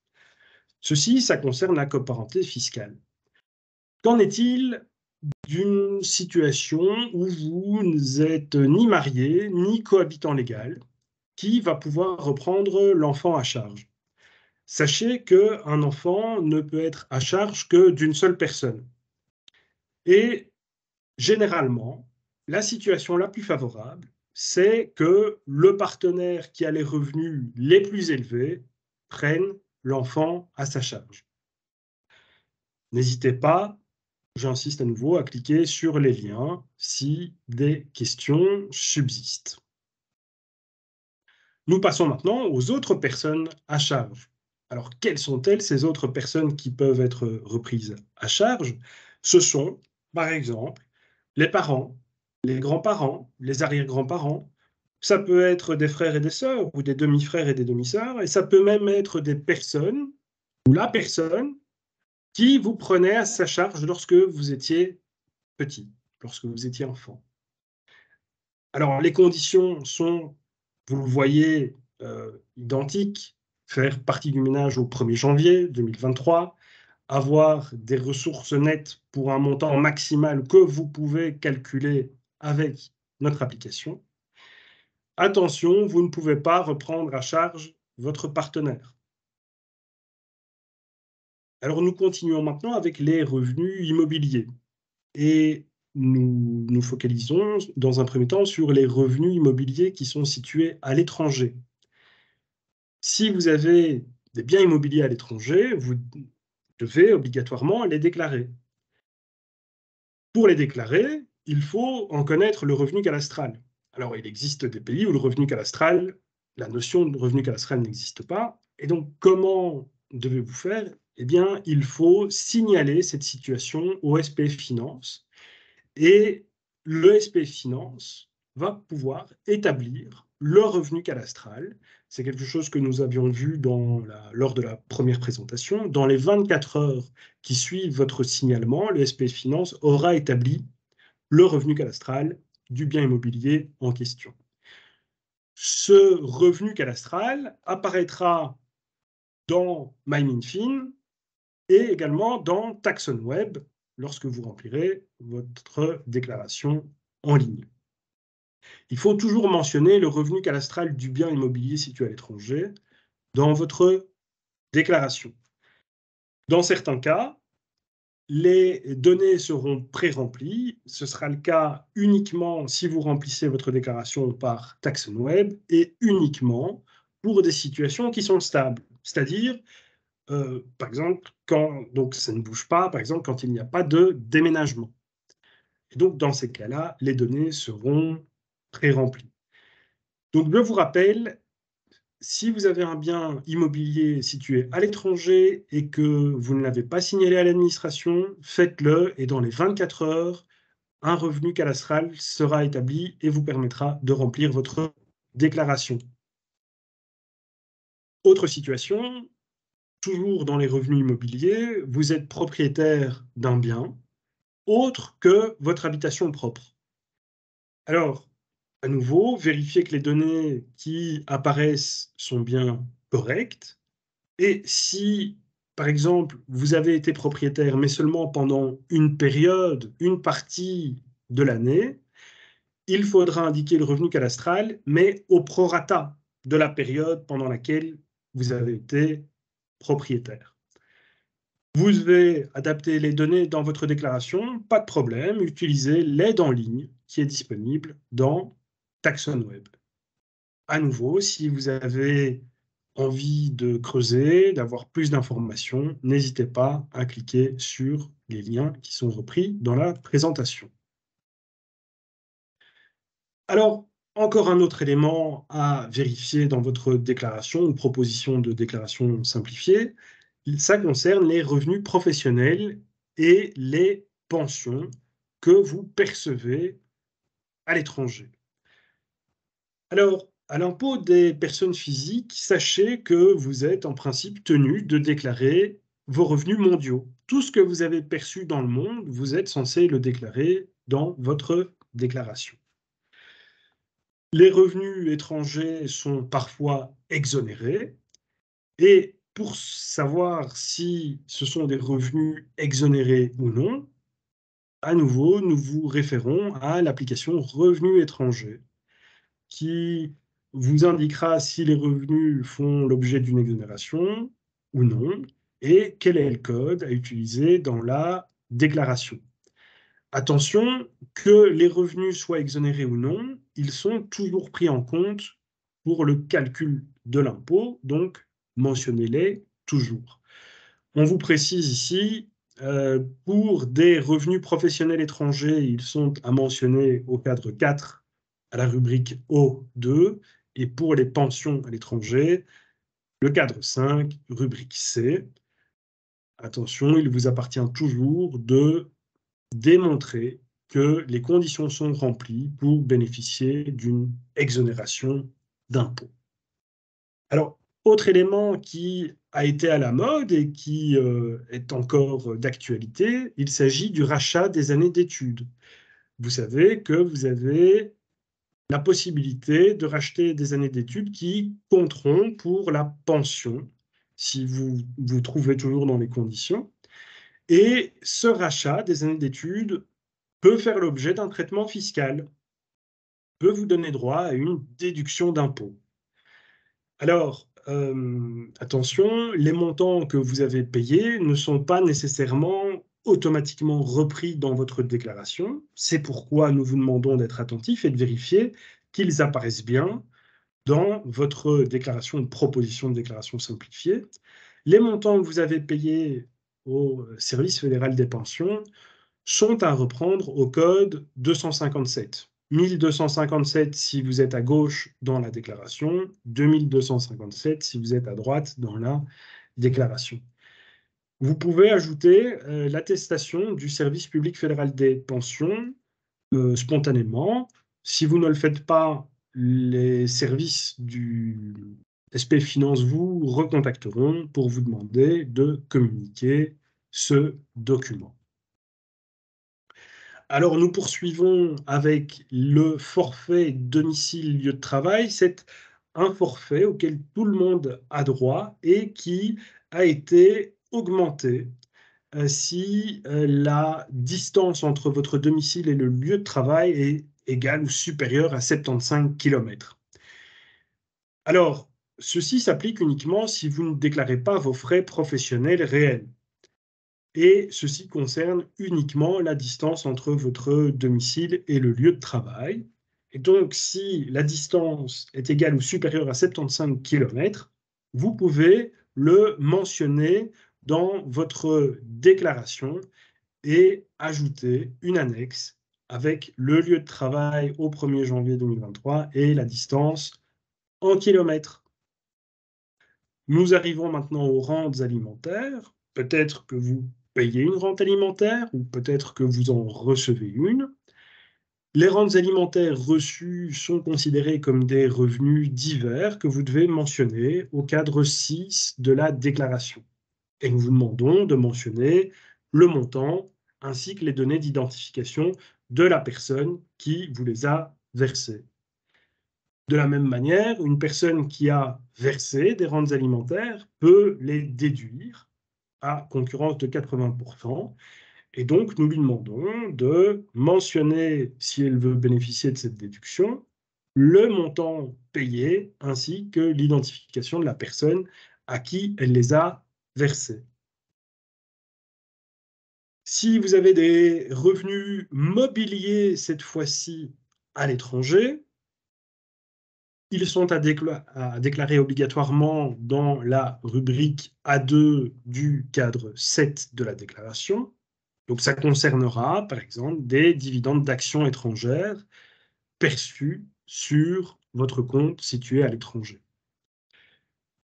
Ceci, ça concerne la coparenté fiscale. Qu'en est-il d'une situation où vous n'êtes ni marié, ni cohabitant légal, qui va pouvoir reprendre l'enfant à charge. Sachez qu'un enfant ne peut être à charge que d'une seule personne. Et généralement, la situation la plus favorable, c'est que le partenaire qui a les revenus les plus élevés prenne l'enfant à sa charge. N'hésitez pas, j'insiste à nouveau, à cliquer sur les liens si des questions subsistent. Nous passons maintenant aux autres personnes à charge. Alors, quelles sont-elles, ces autres personnes qui peuvent être reprises à charge? Ce sont, par exemple, les parents, les grands-parents, les arrière-grands-parents. Ça peut être des frères et des sœurs, ou des demi-frères et des demi-sœurs, et ça peut même être des personnes, ou la personne, qui vous prenait à sa charge lorsque vous étiez petit, lorsque vous étiez enfant. Alors, les conditions sont, vous le voyez, identiques. Faire partie du ménage au 1er janvier 2023, avoir des ressources nettes pour un montant maximal que vous pouvez calculer avec notre application. Attention, vous ne pouvez pas reprendre à charge votre partenaire. Alors, nous continuons maintenant avec les revenus immobiliers. Et nous nous focalisons dans un premier temps sur les revenus immobiliers qui sont situés à l'étranger. Si vous avez des biens immobiliers à l'étranger, vous devez obligatoirement les déclarer. Pour les déclarer, il faut en connaître le revenu cadastral. Alors, il existe des pays où le revenu cadastral, la notion de revenu cadastral n'existe pas. Et donc, comment devez-vous faire? Eh bien, il faut signaler cette situation au SPF Finance. Et le SPF Finance va pouvoir établir le revenu cadastral. C'est quelque chose que nous avions vu lors de la première présentation. Dans les 24 heures qui suivent votre signalement, le SPF Finance aura établi le revenu cadastral du bien immobilier en question. Ce revenu cadastral apparaîtra dans MyMinFin et également dans TaxonWeb lorsque vous remplirez votre déclaration en ligne. Il faut toujours mentionner le revenu cadastral du bien immobilier situé à l'étranger dans votre déclaration. Dans certains cas, les données seront pré-remplies. Ce sera le cas uniquement si vous remplissez votre déclaration par TaxonWeb et uniquement pour des situations qui sont stables. C'est-à-dire, par exemple, donc ça ne bouge pas, par exemple, quand il n'y a pas de déménagement. Et donc, dans ces cas-là, les données seront pré-remplies. Donc, je vous rappelle, si vous avez un bien immobilier situé à l'étranger et que vous ne l'avez pas signalé à l'administration, faites-le et dans les 24 heures, un revenu cadastral sera établi et vous permettra de remplir votre déclaration. Autre situation, toujours dans les revenus immobiliers, vous êtes propriétaire d'un bien autre que votre habitation propre. Alors, à nouveau, vérifiez que les données qui apparaissent sont bien correctes. Et si, par exemple, vous avez été propriétaire, mais seulement pendant une période, une partie de l'année, il faudra indiquer le revenu cadastral, mais au prorata de la période pendant laquelle vous avez été propriétaire. Vous devez adapter les données dans votre déclaration, pas de problème, utilisez l'aide en ligne qui est disponible dans TaxonWeb. À nouveau, si vous avez envie de creuser, d'avoir plus d'informations, n'hésitez pas à cliquer sur les liens qui sont repris dans la présentation. Alors, encore un autre élément à vérifier dans votre déclaration ou proposition de déclaration simplifiée, ça concerne les revenus professionnels et les pensions que vous percevez à l'étranger. Alors, à l'impôt des personnes physiques, sachez que vous êtes en principe tenu de déclarer vos revenus mondiaux. Tout ce que vous avez perçu dans le monde, vous êtes censé le déclarer dans votre déclaration. Les revenus étrangers sont parfois exonérés et pour savoir si ce sont des revenus exonérés ou non, à nouveau, nous vous référons à l'application Revenus étrangers, qui vous indiquera si les revenus font l'objet d'une exonération ou non, et quel est le code à utiliser dans la déclaration. Attention, que les revenus soient exonérés ou non, ils sont toujours pris en compte pour le calcul de l'impôt, donc mentionnez-les toujours. On vous précise ici, pour des revenus professionnels étrangers, ils sont à mentionner au cadre 4 à la rubrique O2, et pour les pensions à l'étranger, le cadre 5, rubrique C. Attention, il vous appartient toujours de démontrer que les conditions sont remplies pour bénéficier d'une exonération d'impôt. Alors, autre élément qui a été à la mode et qui est encore d'actualité, il s'agit du rachat des années d'études. Vous savez que vous avez la possibilité de racheter des années d'études qui compteront pour la pension, si vous vous trouvez toujours dans les conditions. Et ce rachat des années d'études peut faire l'objet d'un traitement fiscal, peut vous donner droit à une déduction d'impôt. Alors, attention, les montants que vous avez payés ne sont pas nécessairement automatiquement repris dans votre déclaration. C'est pourquoi nous vous demandons d'être attentifs et de vérifier qu'ils apparaissent bien dans votre déclaration de proposition de déclaration simplifiée. Les montants que vous avez payés au Service fédéral des pensions sont à reprendre au code 257. 1257 si vous êtes à gauche dans la déclaration, 2257 si vous êtes à droite dans la déclaration. Vous pouvez ajouter l'attestation du Service public fédéral des pensions spontanément. Si vous ne le faites pas, les services du SP Finance vous recontacteront pour vous demander de communiquer ce document. Alors, nous poursuivons avec le forfait domicile-lieu de travail. C'est un forfait auquel tout le monde a droit et qui a été augmenté si la distance entre votre domicile et le lieu de travail est égale ou supérieure à 75 km. Alors, ceci s'applique uniquement si vous ne déclarez pas vos frais professionnels réels. Et ceci concerne uniquement la distance entre votre domicile et le lieu de travail. Et donc, si la distance est égale ou supérieure à 75 km, vous pouvez le mentionner dans votre déclaration et ajouter une annexe avec le lieu de travail au 1er janvier 2023 et la distance en kilomètres. Nous arrivons maintenant aux rentes alimentaires. Peut-être que vous payez une rente alimentaire ou peut-être que vous en recevez une. Les rentes alimentaires reçues sont considérées comme des revenus divers que vous devez mentionner au cadre 6 de la déclaration. Et nous vous demandons de mentionner le montant ainsi que les données d'identification de la personne qui vous les a versées. De la même manière, une personne qui a versé des rentes alimentaires peut les déduire à concurrence de 80%. Et donc, nous lui demandons de mentionner, si elle veut bénéficier de cette déduction, le montant payé ainsi que l'identification de la personne à qui elle les a versés. Si vous avez des revenus mobiliers, cette fois-ci à l'étranger, ils sont à déclarer obligatoirement dans la rubrique A2 du cadre 7 de la déclaration. Donc ça concernera, par exemple, des dividendes d'actions étrangères perçus sur votre compte situé à l'étranger.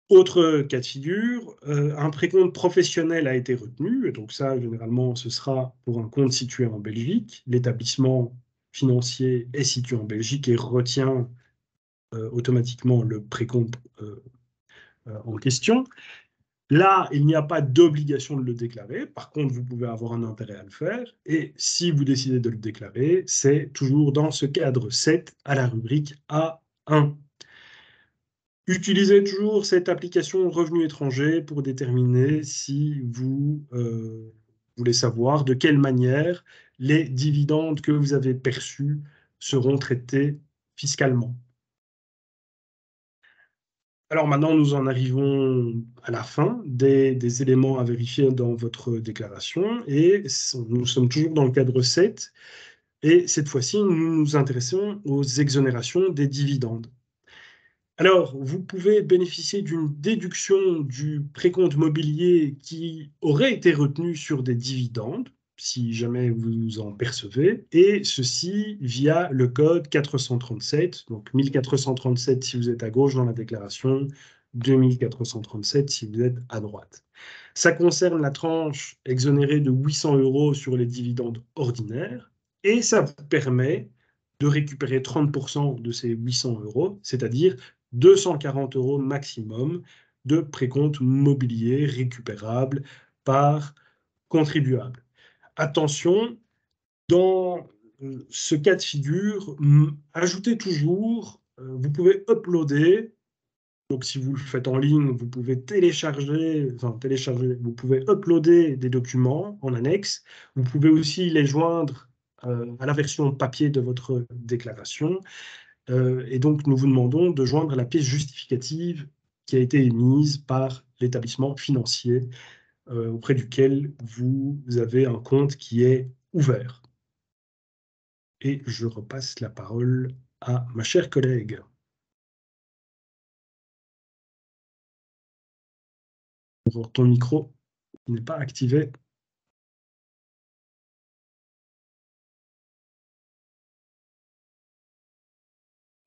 Autre cas de figure, un précompte professionnel a été retenu, et donc ça, généralement, ce sera pour un compte situé en Belgique. L'établissement financier est situé en Belgique et retient automatiquement le précompte en question. Là, il n'y a pas d'obligation de le déclarer. Par contre, vous pouvez avoir un intérêt à le faire. Et si vous décidez de le déclarer, c'est toujours dans ce cadre 7 à la rubrique A1. Utilisez toujours cette application Revenu étranger pour déterminer si vous voulez savoir de quelle manière les dividendes que vous avez perçus seront traités fiscalement. Alors maintenant, nous en arrivons à la fin des éléments à vérifier dans votre déclaration et nous sommes toujours dans le cadre 7 et cette fois-ci, nous nous intéressons aux exonérations des dividendes. Alors, vous pouvez bénéficier d'une déduction du précompte mobilier qui aurait été retenu sur des dividendes, si jamais vous en percevez, et ceci via le code 437, donc 1437 si vous êtes à gauche dans la déclaration, 2437 si vous êtes à droite. Ça concerne la tranche exonérée de 800 € sur les dividendes ordinaires, et ça vous permet de récupérer 30% de ces 800 €, c'est-à-dire 240 € maximum de précompte mobilier récupérable par contribuable. Attention, dans ce cas de figure, ajoutez toujours, vous pouvez uploader, donc si vous le faites en ligne, vous pouvez télécharger, vous pouvez uploader des documents en annexe, vous pouvez aussi les joindre à la version papier de votre déclaration. Et donc, nous vous demandons de joindre la pièce justificative qui a été émise par l'établissement financier auprès duquel vous avez un compte qui est ouvert. Et je repasse la parole à ma chère collègue. Ton micro n'est pas activé.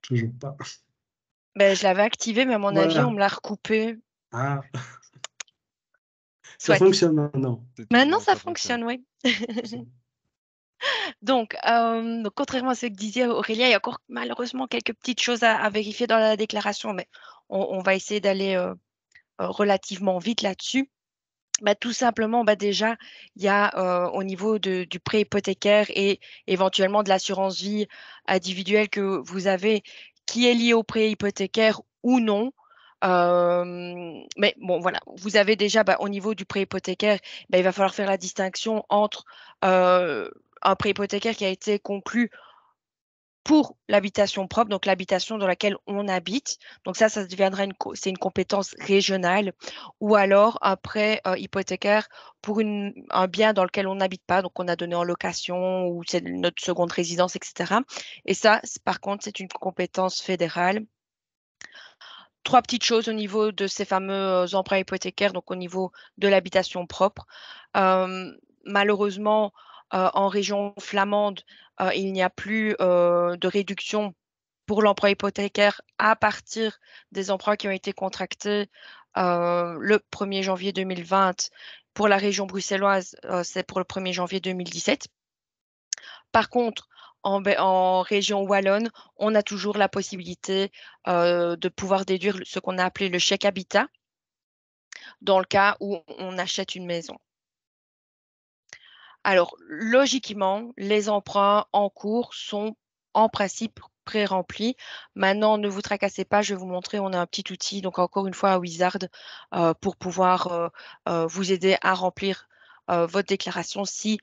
Toujours pas. Ben, je l'avais activé, mais à mon avis, Voilà. on me l'a recoupé. Ah, ça Soit. fonctionne maintenant. Maintenant, Bon, ça fonctionne. fonctionne, oui. Donc, contrairement à ce que disait Aurélia, il y a encore malheureusement quelques petites choses à vérifier dans la déclaration, mais on va essayer d'aller relativement vite là-dessus. Bah, tout simplement, bah, déjà, il y a au niveau du prêt hypothécaire et éventuellement de l'assurance vie individuelle que vous avez qui est liée au prêt hypothécaire ou non. Mais bon, voilà, vous avez déjà bah, au niveau du prêt hypothécaire, bah, il va falloir faire la distinction entre un prêt hypothécaire qui a été conclu pour l'habitation propre, donc l'habitation dans laquelle on habite. Donc ça deviendra c'est une compétence régionale. Ou alors un prêt hypothécaire pour un bien dans lequel on n'habite pas, donc on a donné en location ou c'est notre seconde résidence, etc. Et ça, par contre, c'est une compétence fédérale. Trois petites choses au niveau de ces fameux emprunts hypothécaires, donc au niveau de l'habitation propre. Malheureusement, en région flamande, il n'y a plus de réduction pour l'emprunt hypothécaire à partir des emprunts qui ont été contractés le 1er janvier 2020. Pour la région bruxelloise, c'est pour le 1er janvier 2017. Par contre, en région wallonne, on a toujours la possibilité de pouvoir déduire ce qu'on a appelé le chèque habitat dans le cas où on achète une maison. Alors, logiquement, les emprunts en cours sont en principe pré-remplis. Maintenant, ne vous tracassez pas, je vais vous montrer, on a un petit outil, donc encore une fois à Wizard, pour pouvoir vous aider à remplir votre déclaration si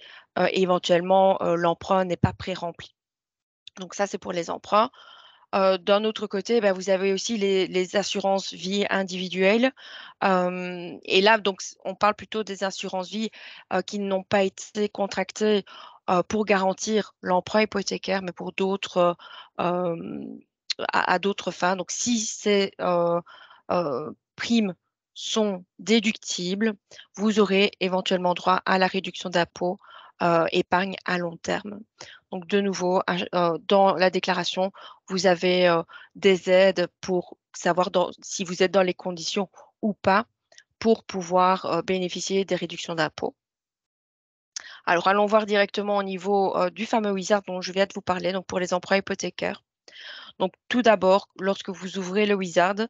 éventuellement l'emprunt n'est pas pré-rempli. Donc ça, c'est pour les emprunts. D'un autre côté, bah, vous avez aussi les assurances vie individuelles. Et là, donc, on parle plutôt des assurances vie qui n'ont pas été contractées pour garantir l'emprunt hypothécaire, mais pour d'autres, à d'autres fins. Donc, si ces primes sont déductibles, vous aurez éventuellement droit à la réduction d'impôt épargne à long terme. Donc, de nouveau, dans la déclaration, vous avez des aides pour savoir si vous êtes dans les conditions ou pas pour pouvoir bénéficier des réductions d'impôt. Alors, allons voir directement au niveau du fameux Wizard dont je viens de vous parler, donc pour les emprunts hypothécaires. Donc, tout d'abord, lorsque vous ouvrez le Wizard,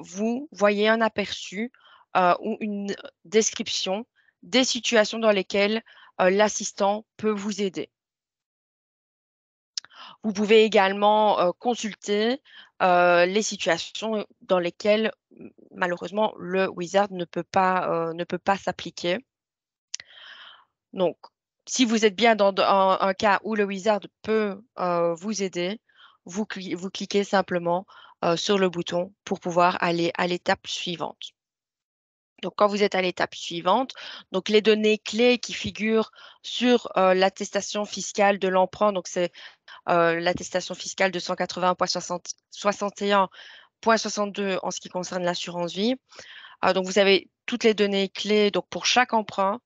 vous voyez un aperçu ou une description des situations dans lesquelles l'assistant peut vous aider. Vous pouvez également consulter les situations dans lesquelles malheureusement le Wizard ne peut pas s'appliquer. Donc, si vous êtes bien dans un cas où le wizard peut vous aider, vous cliquez simplement sur le bouton pour pouvoir aller à l'étape suivante. Donc, quand vous êtes à l'étape suivante, donc les données clés qui figurent sur l'attestation fiscale de l'emprunt, donc c'est l'attestation fiscale de 180.61.62 en ce qui concerne l'assurance vie. Donc, vous avez toutes les données clés donc pour chaque emprunt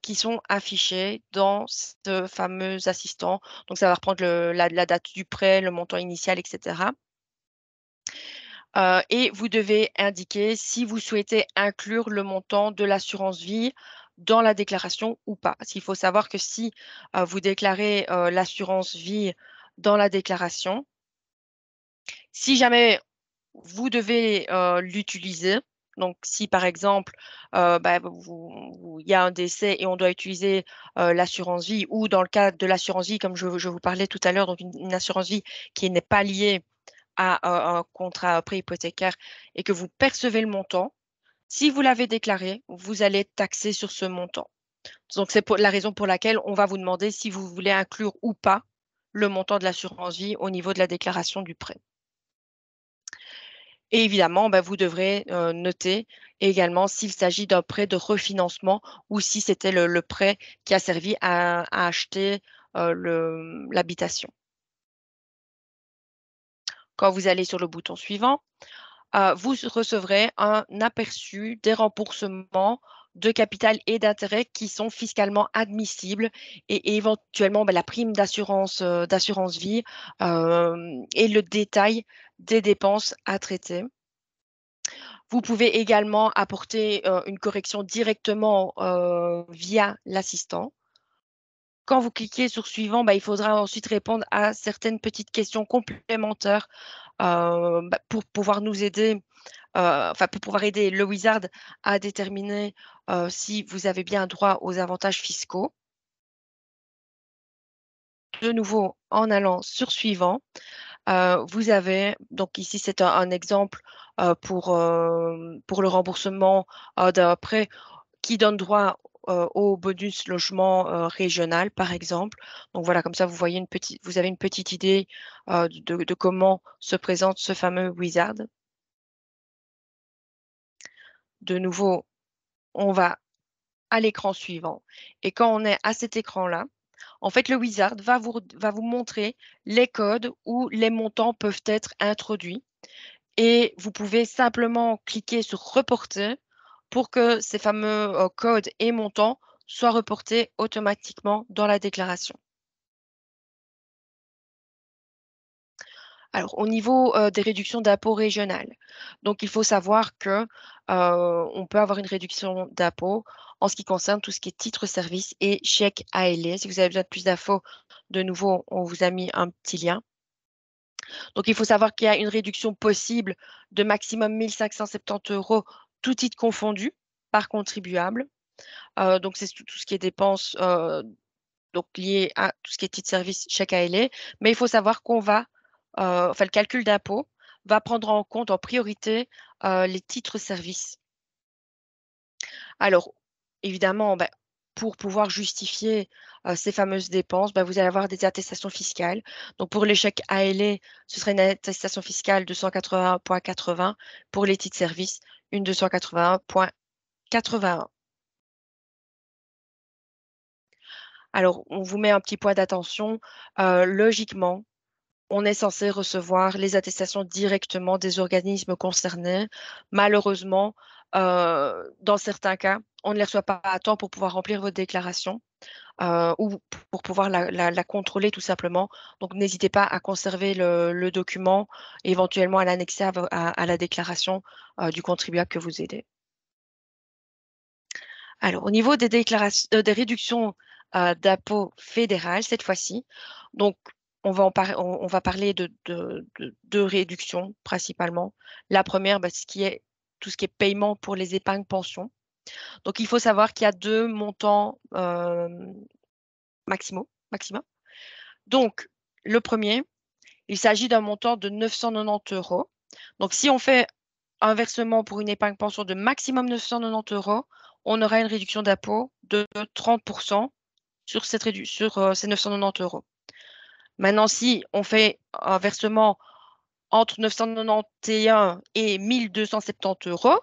qui sont affichées dans ce fameux assistant. Donc, ça va reprendre la date du prêt, le montant initial, etc. Et vous devez indiquer si vous souhaitez inclure le montant de l'assurance vie dans la déclaration ou pas. Parce qu'il faut savoir que si vous déclarez l'assurance vie dans la déclaration, si jamais vous devez l'utiliser, donc si par exemple il y a un décès et on doit utiliser l'assurance vie, ou dans le cas de l'assurance vie, comme je vous parlais tout à l'heure, donc une assurance vie qui n'est pas liée à un contrat préhypothécaire et que vous percevez le montant, si vous l'avez déclaré, vous allez être taxé sur ce montant. Donc, c'est la raison pour laquelle on va vous demander si vous voulez inclure ou pas le montant de l'assurance vie au niveau de la déclaration du prêt. Et évidemment, vous devrez noter également s'il s'agit d'un prêt de refinancement ou si c'était le prêt qui a servi à acheter l'habitation. Quand vous allez sur le bouton suivant, vous recevrez un aperçu des remboursements de capital et d'intérêt qui sont fiscalement admissibles et éventuellement la prime d'assurance vie et le détail des dépenses à traiter. Vous pouvez également apporter une correction directement via l'assistant. Quand vous cliquez sur suivant, il faudra ensuite répondre à certaines petites questions complémentaires pour pouvoir nous aider, pour pouvoir aider le wizard à déterminer si vous avez bien droit aux avantages fiscaux. De nouveau, en allant sur suivant, vous avez, donc ici c'est un exemple pour le remboursement d'un prêt qui donne droit au bonus logement régional, par exemple. Donc voilà, comme ça, vous avez une petite idée de comment se présente ce fameux wizard. De nouveau, on va à l'écran suivant. Et quand on est à cet écran-là, en fait, le wizard va vous montrer les codes où les montants peuvent être introduits. Et vous pouvez simplement cliquer sur reporter pour que ces fameux codes et montants soient reportés automatiquement dans la déclaration. Alors, au niveau des réductions d'impôts régionales, donc il faut savoir que on peut avoir une réduction d'impôt en ce qui concerne tout ce qui est titre-service et chèque ALE. Si vous avez besoin de plus d'infos, de nouveau, on vous a mis un petit lien. Donc, il faut savoir qu'il y a une réduction possible de maximum 1 570 €, tout titre confondu, par contribuable. Donc, c'est tout ce qui est dépenses donc liées à tout ce qui est titre-service, chèque ALE. Mais il faut savoir qu'on va, le calcul d'impôt va prendre en compte en priorité les titres-services. Alors, évidemment, pour pouvoir justifier ces fameuses dépenses, vous allez avoir des attestations fiscales. Donc, pour les chèques ALE, ce serait une attestation fiscale de 181,80. Pour les titres-services, une de 181,81. Alors, on vous met un petit point d'attention. Logiquement, on est censé recevoir les attestations directement des organismes concernés. Malheureusement, dans certains cas, on ne les reçoit pas à temps pour pouvoir remplir votre déclaration ou pour pouvoir la contrôler tout simplement. Donc, n'hésitez pas à conserver le document, éventuellement à l'annexer à la déclaration du contribuable que vous aidez. Alors, au niveau des des réductions d'impôts fédérales, cette fois-ci, donc on va parler de deux réductions principalement. La première, tout ce qui est paiement pour les épargnes pensions. Donc, il faut savoir qu'il y a deux montants maximum. Donc, le premier, il s'agit d'un montant de 990 €. Donc, si on fait un versement pour une épargne pension de maximum 990 €, on aura une réduction d'impôt de 30% sur ces 990 euros. Maintenant, si on fait un versement entre 991 et 1270 euros,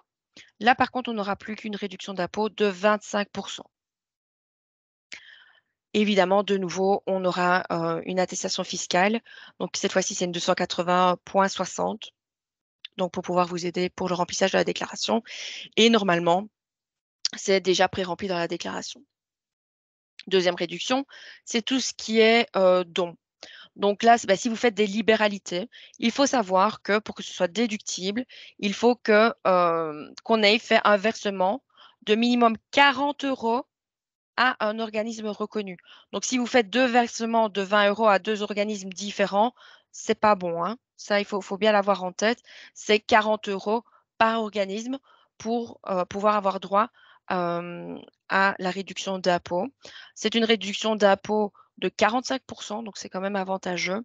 là, par contre, on n'aura plus qu'une réduction d'impôt de 25%. Évidemment, de nouveau, on aura une attestation fiscale. Donc, cette fois-ci, c'est une 280,60. Donc, pour pouvoir vous aider pour le remplissage de la déclaration. Et normalement, c'est déjà pré-rempli dans la déclaration. Deuxième réduction, c'est tout ce qui est don. Donc là, si vous faites des libéralités, il faut savoir que pour que ce soit déductible, il faut qu'on ait fait un versement de minimum 40 euros à un organisme reconnu. Donc, si vous faites deux versements de 20 euros à deux organismes différents, c'est pas bon, hein. Ça, il faut bien l'avoir en tête. C'est 40 euros par organisme pour pouvoir avoir droit à la réduction d'impôt. C'est une réduction d'impôt de 45%, donc c'est quand même avantageux.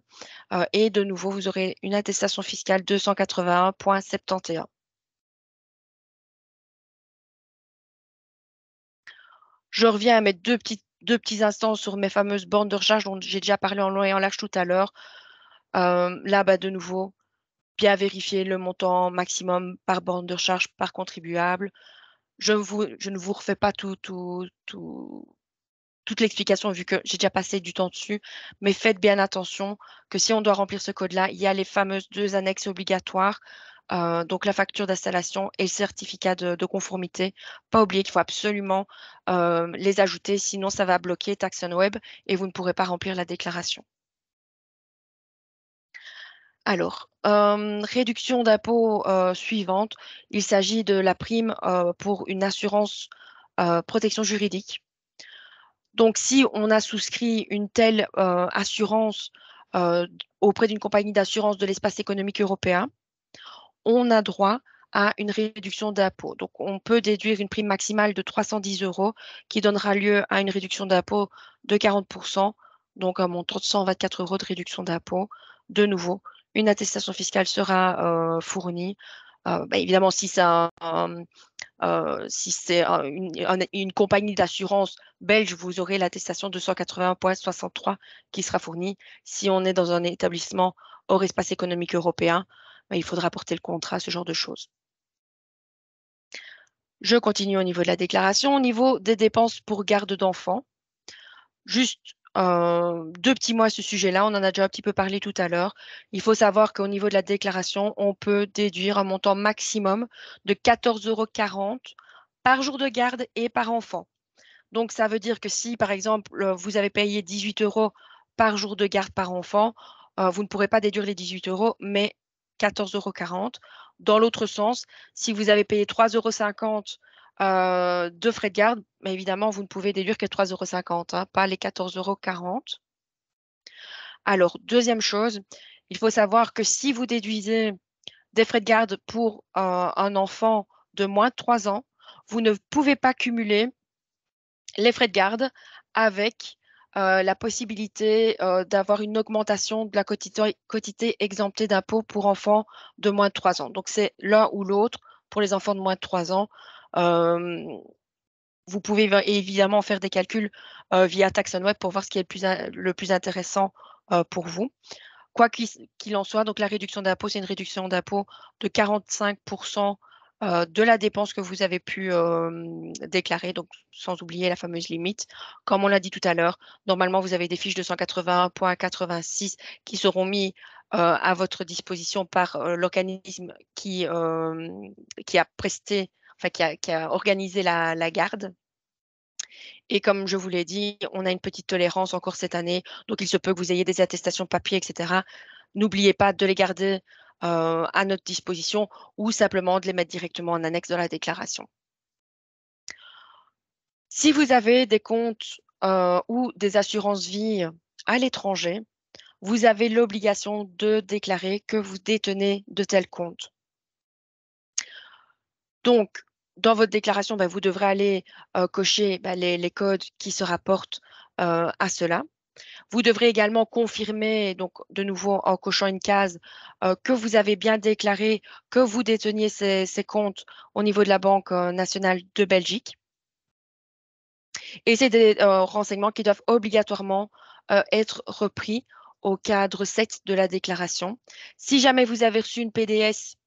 Et de nouveau, vous aurez une attestation fiscale 281,71. Je reviens à mes deux petits instants sur mes fameuses bornes de recharge dont j'ai déjà parlé en long et en large tout à l'heure. Là, de nouveau, bien vérifier le montant maximum par borne de recharge par contribuable. Je ne vous refais pas toute l'explication vu que j'ai déjà passé du temps dessus, mais faites bien attention que si on doit remplir ce code-là, il y a les fameuses 2 annexes obligatoires, donc la facture d'installation et le certificat de conformité. Pas oublier qu'il faut absolument les ajouter, sinon ça va bloquer TaxonWeb et vous ne pourrez pas remplir la déclaration. Alors, réduction d'impôt suivante, il s'agit de la prime pour une assurance protection juridique. Donc, si on a souscrit une telle assurance auprès d'une compagnie d'assurance de l'espace économique européen, on a droit à une réduction d'impôt. Donc, on peut déduire une prime maximale de 310 euros qui donnera lieu à une réduction d'impôt de 40%, donc un montant de 124 euros de réduction d'impôt. De nouveau, une attestation fiscale sera fournie. Évidemment, si c'est une compagnie d'assurance belge, vous aurez l'attestation 280,63 qui sera fournie. Si on est dans un établissement hors espace économique européen, il faudra porter le contrat, ce genre de choses. Je continue au niveau de la déclaration. Au niveau des dépenses pour garde d'enfants, juste deux petits mots à ce sujet-là. On en a déjà un petit peu parlé tout à l'heure. Il faut savoir qu'au niveau de la déclaration, on peut déduire un montant maximum de 14,40 € par jour de garde et par enfant. Donc, ça veut dire que si, par exemple, vous avez payé 18 euros par jour de garde par enfant, vous ne pourrez pas déduire les 18 euros, mais 14,40 €. Dans l'autre sens, si vous avez payé 3,50 € de frais de garde, mais évidemment, vous ne pouvez déduire que 3,50 €, hein, pas les 14,40 €. Alors, deuxième chose, il faut savoir que si vous déduisez des frais de garde pour un enfant de moins de 3 ans, vous ne pouvez pas cumuler les frais de garde avec la possibilité d'avoir une augmentation de la quotité exemptée d'impôt pour enfants de moins de 3 ans. Donc, c'est l'un ou l'autre pour les enfants de moins de 3 ans. Vous pouvez évidemment faire des calculs via TaxonWeb pour voir ce qui est le plus intéressant pour vous. Quoi qu'il en soit, donc la réduction d'impôt, c'est une réduction d'impôt de 45% de la dépense que vous avez pu déclarer, donc sans oublier la fameuse limite. Comme on l'a dit tout à l'heure, normalement, vous avez des fiches de 181,86 qui seront mis à votre disposition par l'organisme qui a presté, enfin qui a organisé la garde. Et comme je vous l'ai dit, on a une petite tolérance encore cette année, donc il se peut que vous ayez des attestations papier, etc. N'oubliez pas de les garder à notre disposition ou simplement de les mettre directement en annexe de la déclaration. Si vous avez des comptes ou des assurances vie à l'étranger, vous avez l'obligation de déclarer que vous détenez de tels comptes. Donc, dans votre déclaration, vous devrez aller cocher les codes qui se rapportent à cela. Vous devrez également confirmer, donc de nouveau en cochant une case, que vous avez bien déclaré que vous déteniez ces comptes au niveau de la Banque nationale de Belgique. Et c'est des renseignements qui doivent obligatoirement être repris au cadre 7 de la déclaration. Si jamais vous avez reçu une PDS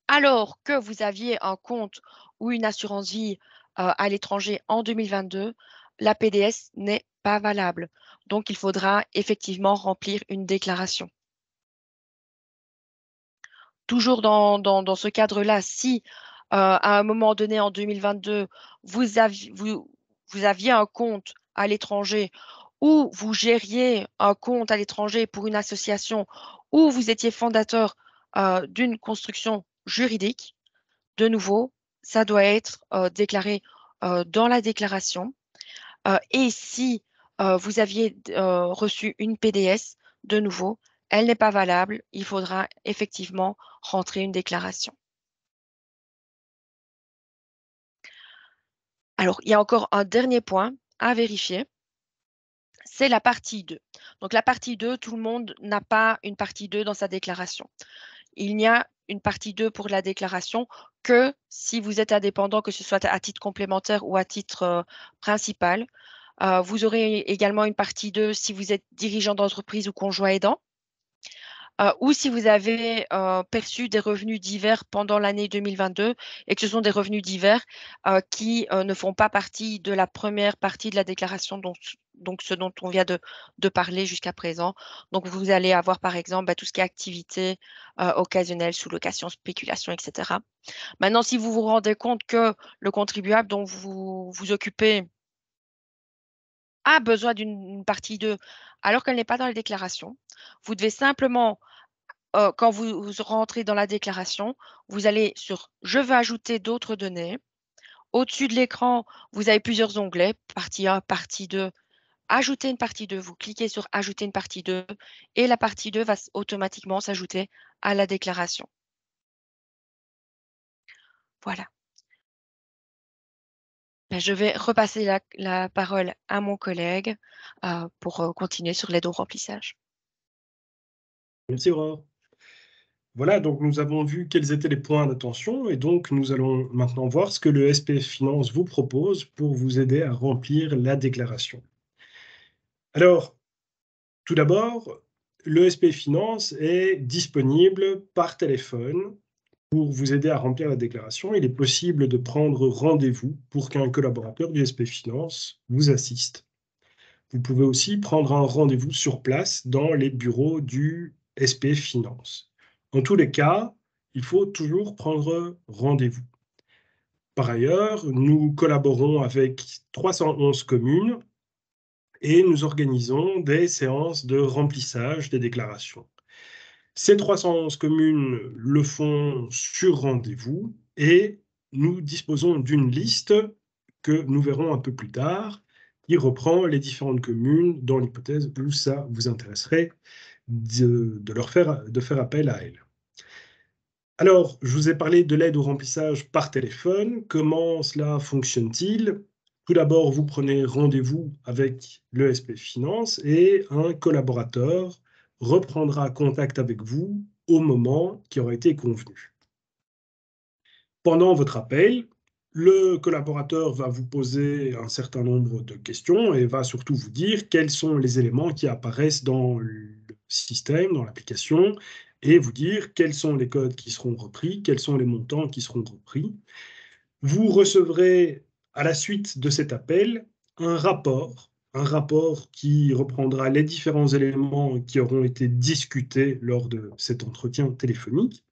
alors que vous aviez un compte ou une assurance vie à l'étranger en 2022, la PDS n'est pas valable. Donc, il faudra effectivement remplir une déclaration. Toujours dans ce cadre-là, si à un moment donné en 2022, vous aviez un compte à l'étranger ou vous gériez un compte à l'étranger pour une association ou vous étiez fondateur d'une construction juridique, de nouveau, ça doit être déclaré dans la déclaration. Et si vous aviez reçu une PDS, de nouveau, elle n'est pas valable. Il faudra effectivement rentrer une déclaration. Alors, il y a encore un dernier point à vérifier. C'est la partie 2. Donc, la partie 2, tout le monde n'a pas une partie 2 dans sa déclaration. Il n'y a une partie 2 pour la déclaration que si vous êtes indépendant, que ce soit à titre complémentaire ou à titre principal. Vous aurez également une partie 2 si vous êtes dirigeant d'entreprise ou conjoint aidant. Ou si vous avez perçu des revenus divers pendant l'année 2022 et que ce sont des revenus divers qui ne font pas partie de la première partie de la déclaration, donc ce dont on vient de parler jusqu'à présent. Donc, vous allez avoir, par exemple, tout ce qui est activité occasionnelle, sous-location, spéculation, etc. Maintenant, si vous vous rendez compte que le contribuable dont vous vous occupez a besoin d'une partie 2 alors qu'elle n'est pas dans la déclaration, vous devez simplement quand vous rentrez dans la déclaration, vous allez sur « Je veux ajouter d'autres données ». Au-dessus de l'écran, vous avez plusieurs onglets, partie 1, partie 2, ajouter une partie 2. Vous cliquez sur « Ajouter une partie 2 » et la partie 2 va automatiquement s'ajouter à la déclaration. Voilà. Ben, je vais repasser la parole à mon collègue pour continuer sur l'aide au remplissage. Merci Aurore. Voilà, donc nous avons vu quels étaient les points d'attention et donc nous allons maintenant voir ce que le SPF Finance vous propose pour vous aider à remplir la déclaration. Alors, tout d'abord, le SPF Finance est disponible par téléphone pour vous aider à remplir la déclaration. Il est possible de prendre rendez-vous pour qu'un collaborateur du SPF Finance vous assiste. Vous pouvez aussi prendre un rendez-vous sur place dans les bureaux du SPF Finance. En tous les cas, il faut toujours prendre rendez-vous. Par ailleurs, nous collaborons avec 311 communes et nous organisons des séances de remplissage des déclarations. Ces 311 communes le font sur rendez-vous et nous disposons d'une liste que nous verrons un peu plus tard qui reprend les différentes communes dans l'hypothèse où ça vous intéresserait de faire appel à elles. Alors, je vous ai parlé de l'aide au remplissage par téléphone. Comment cela fonctionne-t-il? Tout d'abord, vous prenez rendez-vous avec le SPF Finance et un collaborateur reprendra contact avec vous au moment qui aura été convenu. Pendant votre appel, le collaborateur va vous poser un certain nombre de questions et va surtout vous dire quels sont les éléments qui apparaissent dans le système, dans l'application, et vous dire quels sont les codes qui seront repris, quels sont les montants qui seront repris. Vous recevrez à la suite de cet appel un rapport qui reprendra les différents éléments qui auront été discutés lors de cet entretien téléphonique.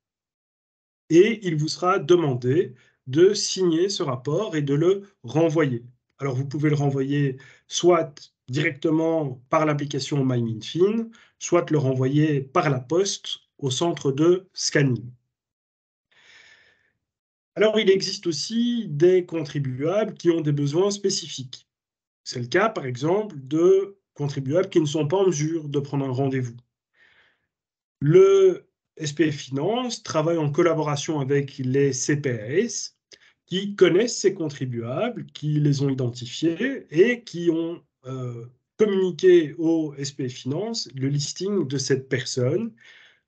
Et il vous sera demandé de signer ce rapport et de le renvoyer. Alors, vous pouvez le renvoyer soit directement par l'application MyMinFin, soit le renvoyer par la poste au centre de scanning. Alors, il existe aussi des contribuables qui ont des besoins spécifiques. C'est le cas, par exemple, de contribuables qui ne sont pas en mesure de prendre un rendez-vous. Le SPF Finance travaille en collaboration avec les CPAS qui connaissent ces contribuables, qui les ont identifiés et qui ont communiqué au SPF Finance le listing de cette personne.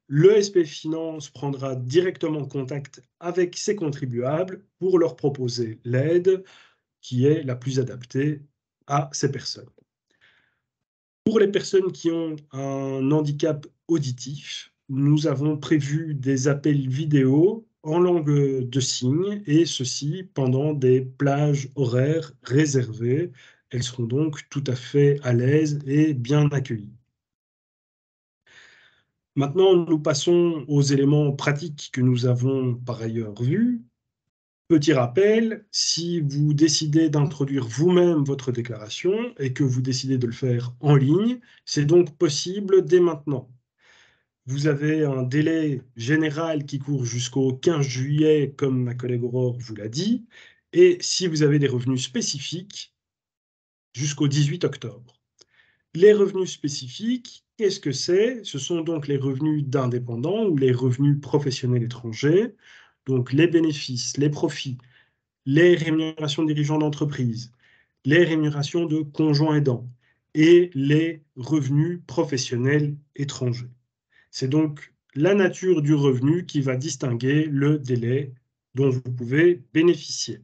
Le SPF Finance prendra directement contact avec ces contribuables pour leur proposer l'aide qui est la plus adaptée à ces personnes. Pour les personnes qui ont un handicap auditif, nous avons prévu des appels vidéo en langue de signes, et ceci pendant des plages horaires réservées. Elles seront donc tout à fait à l'aise et bien accueillies. Maintenant, nous passons aux éléments pratiques que nous avons par ailleurs vus. Petit rappel, si vous décidez d'introduire vous-même votre déclaration et que vous décidez de le faire en ligne, c'est donc possible dès maintenant. Vous avez un délai général qui court jusqu'au 15 juillet, comme ma collègue Aurore vous l'a dit, et si vous avez des revenus spécifiques, jusqu'au 18 octobre. Les revenus spécifiques, qu'est-ce que c'est? Ce sont donc les revenus d'indépendants ou les revenus professionnels étrangers, donc les bénéfices, les profits, les rémunérations de dirigeants d'entreprise, les rémunérations de conjoints aidants et les revenus professionnels étrangers. C'est donc la nature du revenu qui va distinguer le délai dont vous pouvez bénéficier.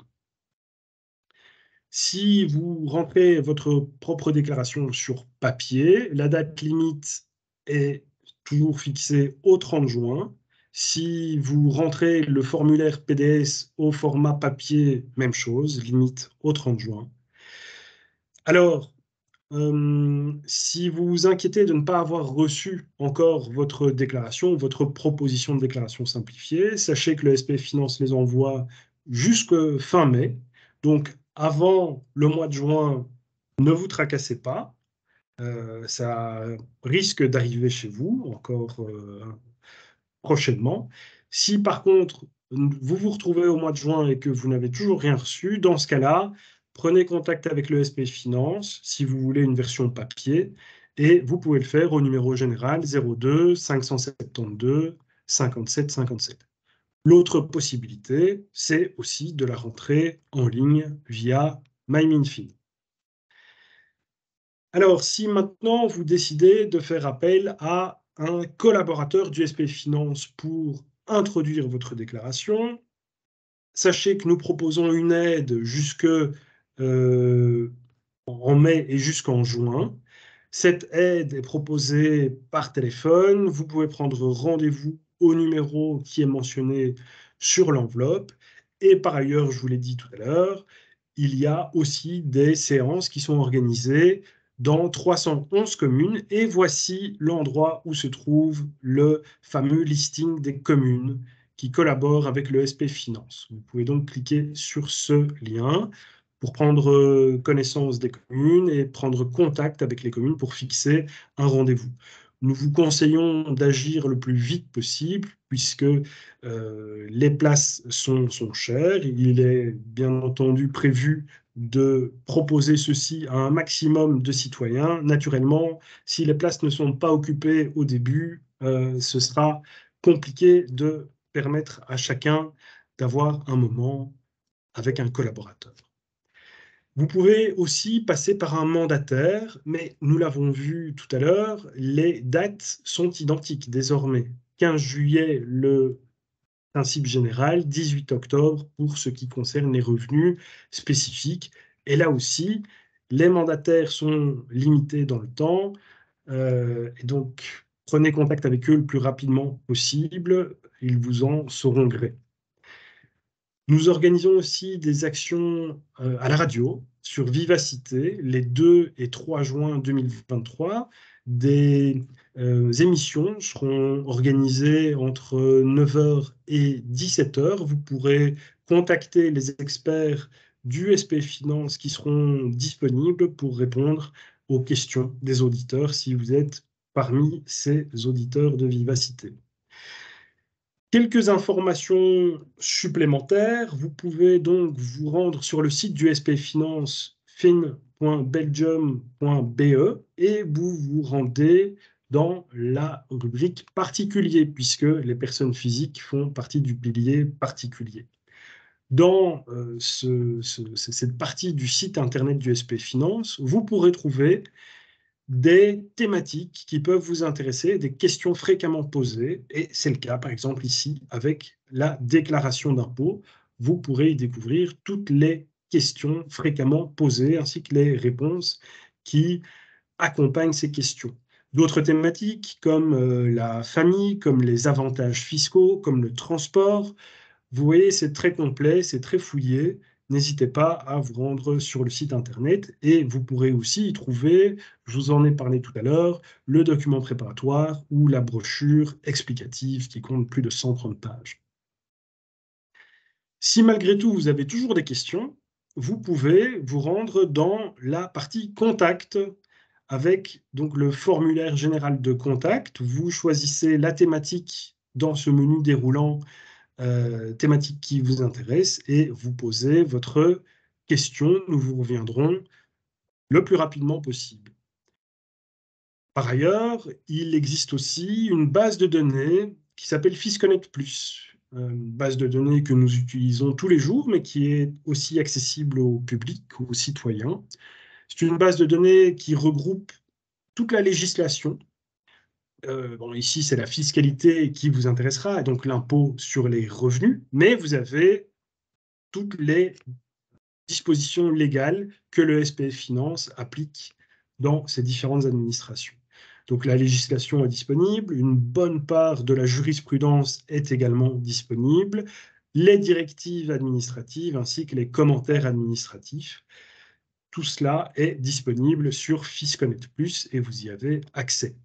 Si vous rentrez votre propre déclaration sur papier, la date limite est toujours fixée au 30 juin. Si vous rentrez le formulaire PDS au format papier, même chose, limite au 30 juin. Alors, si vous vous inquiétez de ne pas avoir reçu encore votre déclaration, votre proposition de déclaration simplifiée, sachez que le SPF Finance les envoie jusqu'à fin mai. Donc, avant le mois de juin, ne vous tracassez pas. Ça risque d'arriver chez vous encore prochainement. Si par contre, vous vous retrouvez au mois de juin et que vous n'avez toujours rien reçu, dans ce cas-là, prenez contact avec le SPF Finance si vous voulez une version papier, et vous pouvez le faire au numéro général 02 572 57 57. L'autre possibilité, c'est aussi de la rentrer en ligne via MyMinFin. Alors, si maintenant vous décidez de faire appel à un collaborateur du SPF Finance pour introduire votre déclaration, sachez que nous proposons une aide jusque en mai et jusqu'en juin. Cette aide est proposée par téléphone. Vous pouvez prendre rendez-vous au numéro qui est mentionné sur l'enveloppe. Et par ailleurs, je vous l'ai dit tout à l'heure, il y a aussi des séances qui sont organisées dans 311 communes. Et voici l'endroit où se trouve le fameux listing des communes qui collaborent avec le SPF Finance. Vous pouvez donc cliquer sur ce lien pour prendre connaissance des communes et prendre contact avec les communes pour fixer un rendez-vous. Nous vous conseillons d'agir le plus vite possible puisque les places sont chères. Il est bien entendu prévu de proposer ceci à un maximum de citoyens. Naturellement, si les places ne sont pas occupées au début, ce sera compliqué de permettre à chacun d'avoir un moment avec un collaborateur. Vous pouvez aussi passer par un mandataire, mais nous l'avons vu tout à l'heure, les dates sont identiques désormais. 15 juillet, le principe général, 18 octobre pour ce qui concerne les revenus spécifiques. Et là aussi, les mandataires sont limités dans le temps, et donc prenez contact avec eux le plus rapidement possible, ils vous en sauront gré. Nous organisons aussi des actions à la radio sur Vivacité les 2 et 3 juin 2023. Des émissions seront organisées entre 9h et 17h. Vous pourrez contacter les experts du SPF Finance qui seront disponibles pour répondre aux questions des auditeurs si vous êtes parmi ces auditeurs de Vivacité. Quelques informations supplémentaires. Vous pouvez donc vous rendre sur le site du SPF Finance fin.belgium.be et vous vous rendez dans la rubrique particulier puisque les personnes physiques font partie du pilier particulier. Dans cette partie du site internet du SPF Finance, vous pourrez trouver des thématiques qui peuvent vous intéresser, des questions fréquemment posées, et c'est le cas par exemple ici avec la déclaration d'impôt. Vous pourrez y découvrir toutes les questions fréquemment posées, ainsi que les réponses qui accompagnent ces questions. D'autres thématiques comme la famille, comme les avantages fiscaux, comme le transport. Vous voyez, c'est très complet, c'est très fouillé. N'hésitez pas à vous rendre sur le site internet et vous pourrez aussi y trouver, je vous en ai parlé tout à l'heure, le document préparatoire ou la brochure explicative qui compte plus de 130 pages. Si malgré tout vous avez toujours des questions, vous pouvez vous rendre dans la partie contact avec donc le formulaire général de contact. Vous choisissez la thématique dans ce menu déroulant thématique qui vous intéresse et vous posez votre question. Nous vous reviendrons le plus rapidement possible. Par ailleurs, il existe aussi une base de données qui s'appelle FisConnect Plus, une base de données que nous utilisons tous les jours, mais qui est aussi accessible au public, aux citoyens. C'est une base de données qui regroupe toute la législation. Bon, ici, c'est la fiscalité qui vous intéressera, et donc l'impôt sur les revenus, mais vous avez toutes les dispositions légales que le SPF Finance applique dans ces différentes administrations. Donc la législation est disponible, une bonne part de la jurisprudence est également disponible, les directives administratives ainsi que les commentaires administratifs. Tout cela est disponible sur FisConnect Plus et vous y avez accès.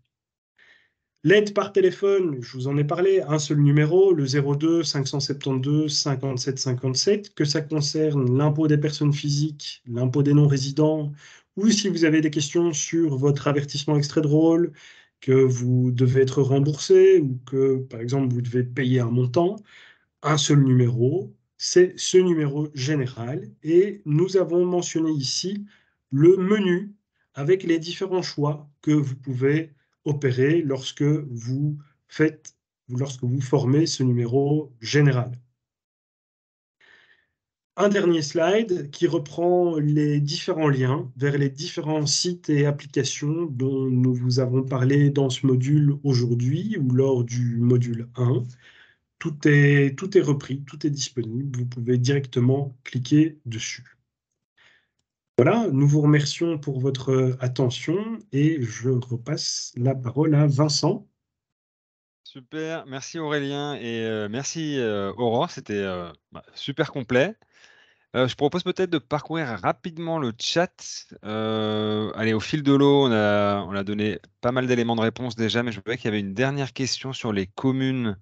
L'aide par téléphone, je vous en ai parlé, un seul numéro, le 02 572 57 57, que ça concerne l'impôt des personnes physiques, l'impôt des non-résidents, ou si vous avez des questions sur votre avertissement extrait de rôle, que vous devez être remboursé, ou que, par exemple, vous devez payer un montant, un seul numéro, c'est ce numéro général. Et nous avons mentionné ici le menu avec les différents choix que vous pouvez opérer lorsque vous formez ce numéro général. Un dernier slide qui reprend les différents liens vers les différents sites et applications dont nous vous avons parlé dans ce module aujourd'hui ou lors du module 1. Tout est repris, tout est disponible. Vous pouvez directement cliquer dessus. Voilà, nous vous remercions pour votre attention et je repasse la parole à Vincent. Super, merci Aurélien et merci Aurore, c'était super complet. Je propose peut-être de parcourir rapidement le chat. Allez, au fil de l'eau, on a donné pas mal d'éléments de réponse déjà, mais je vois qu'il y avait une dernière question sur les communes.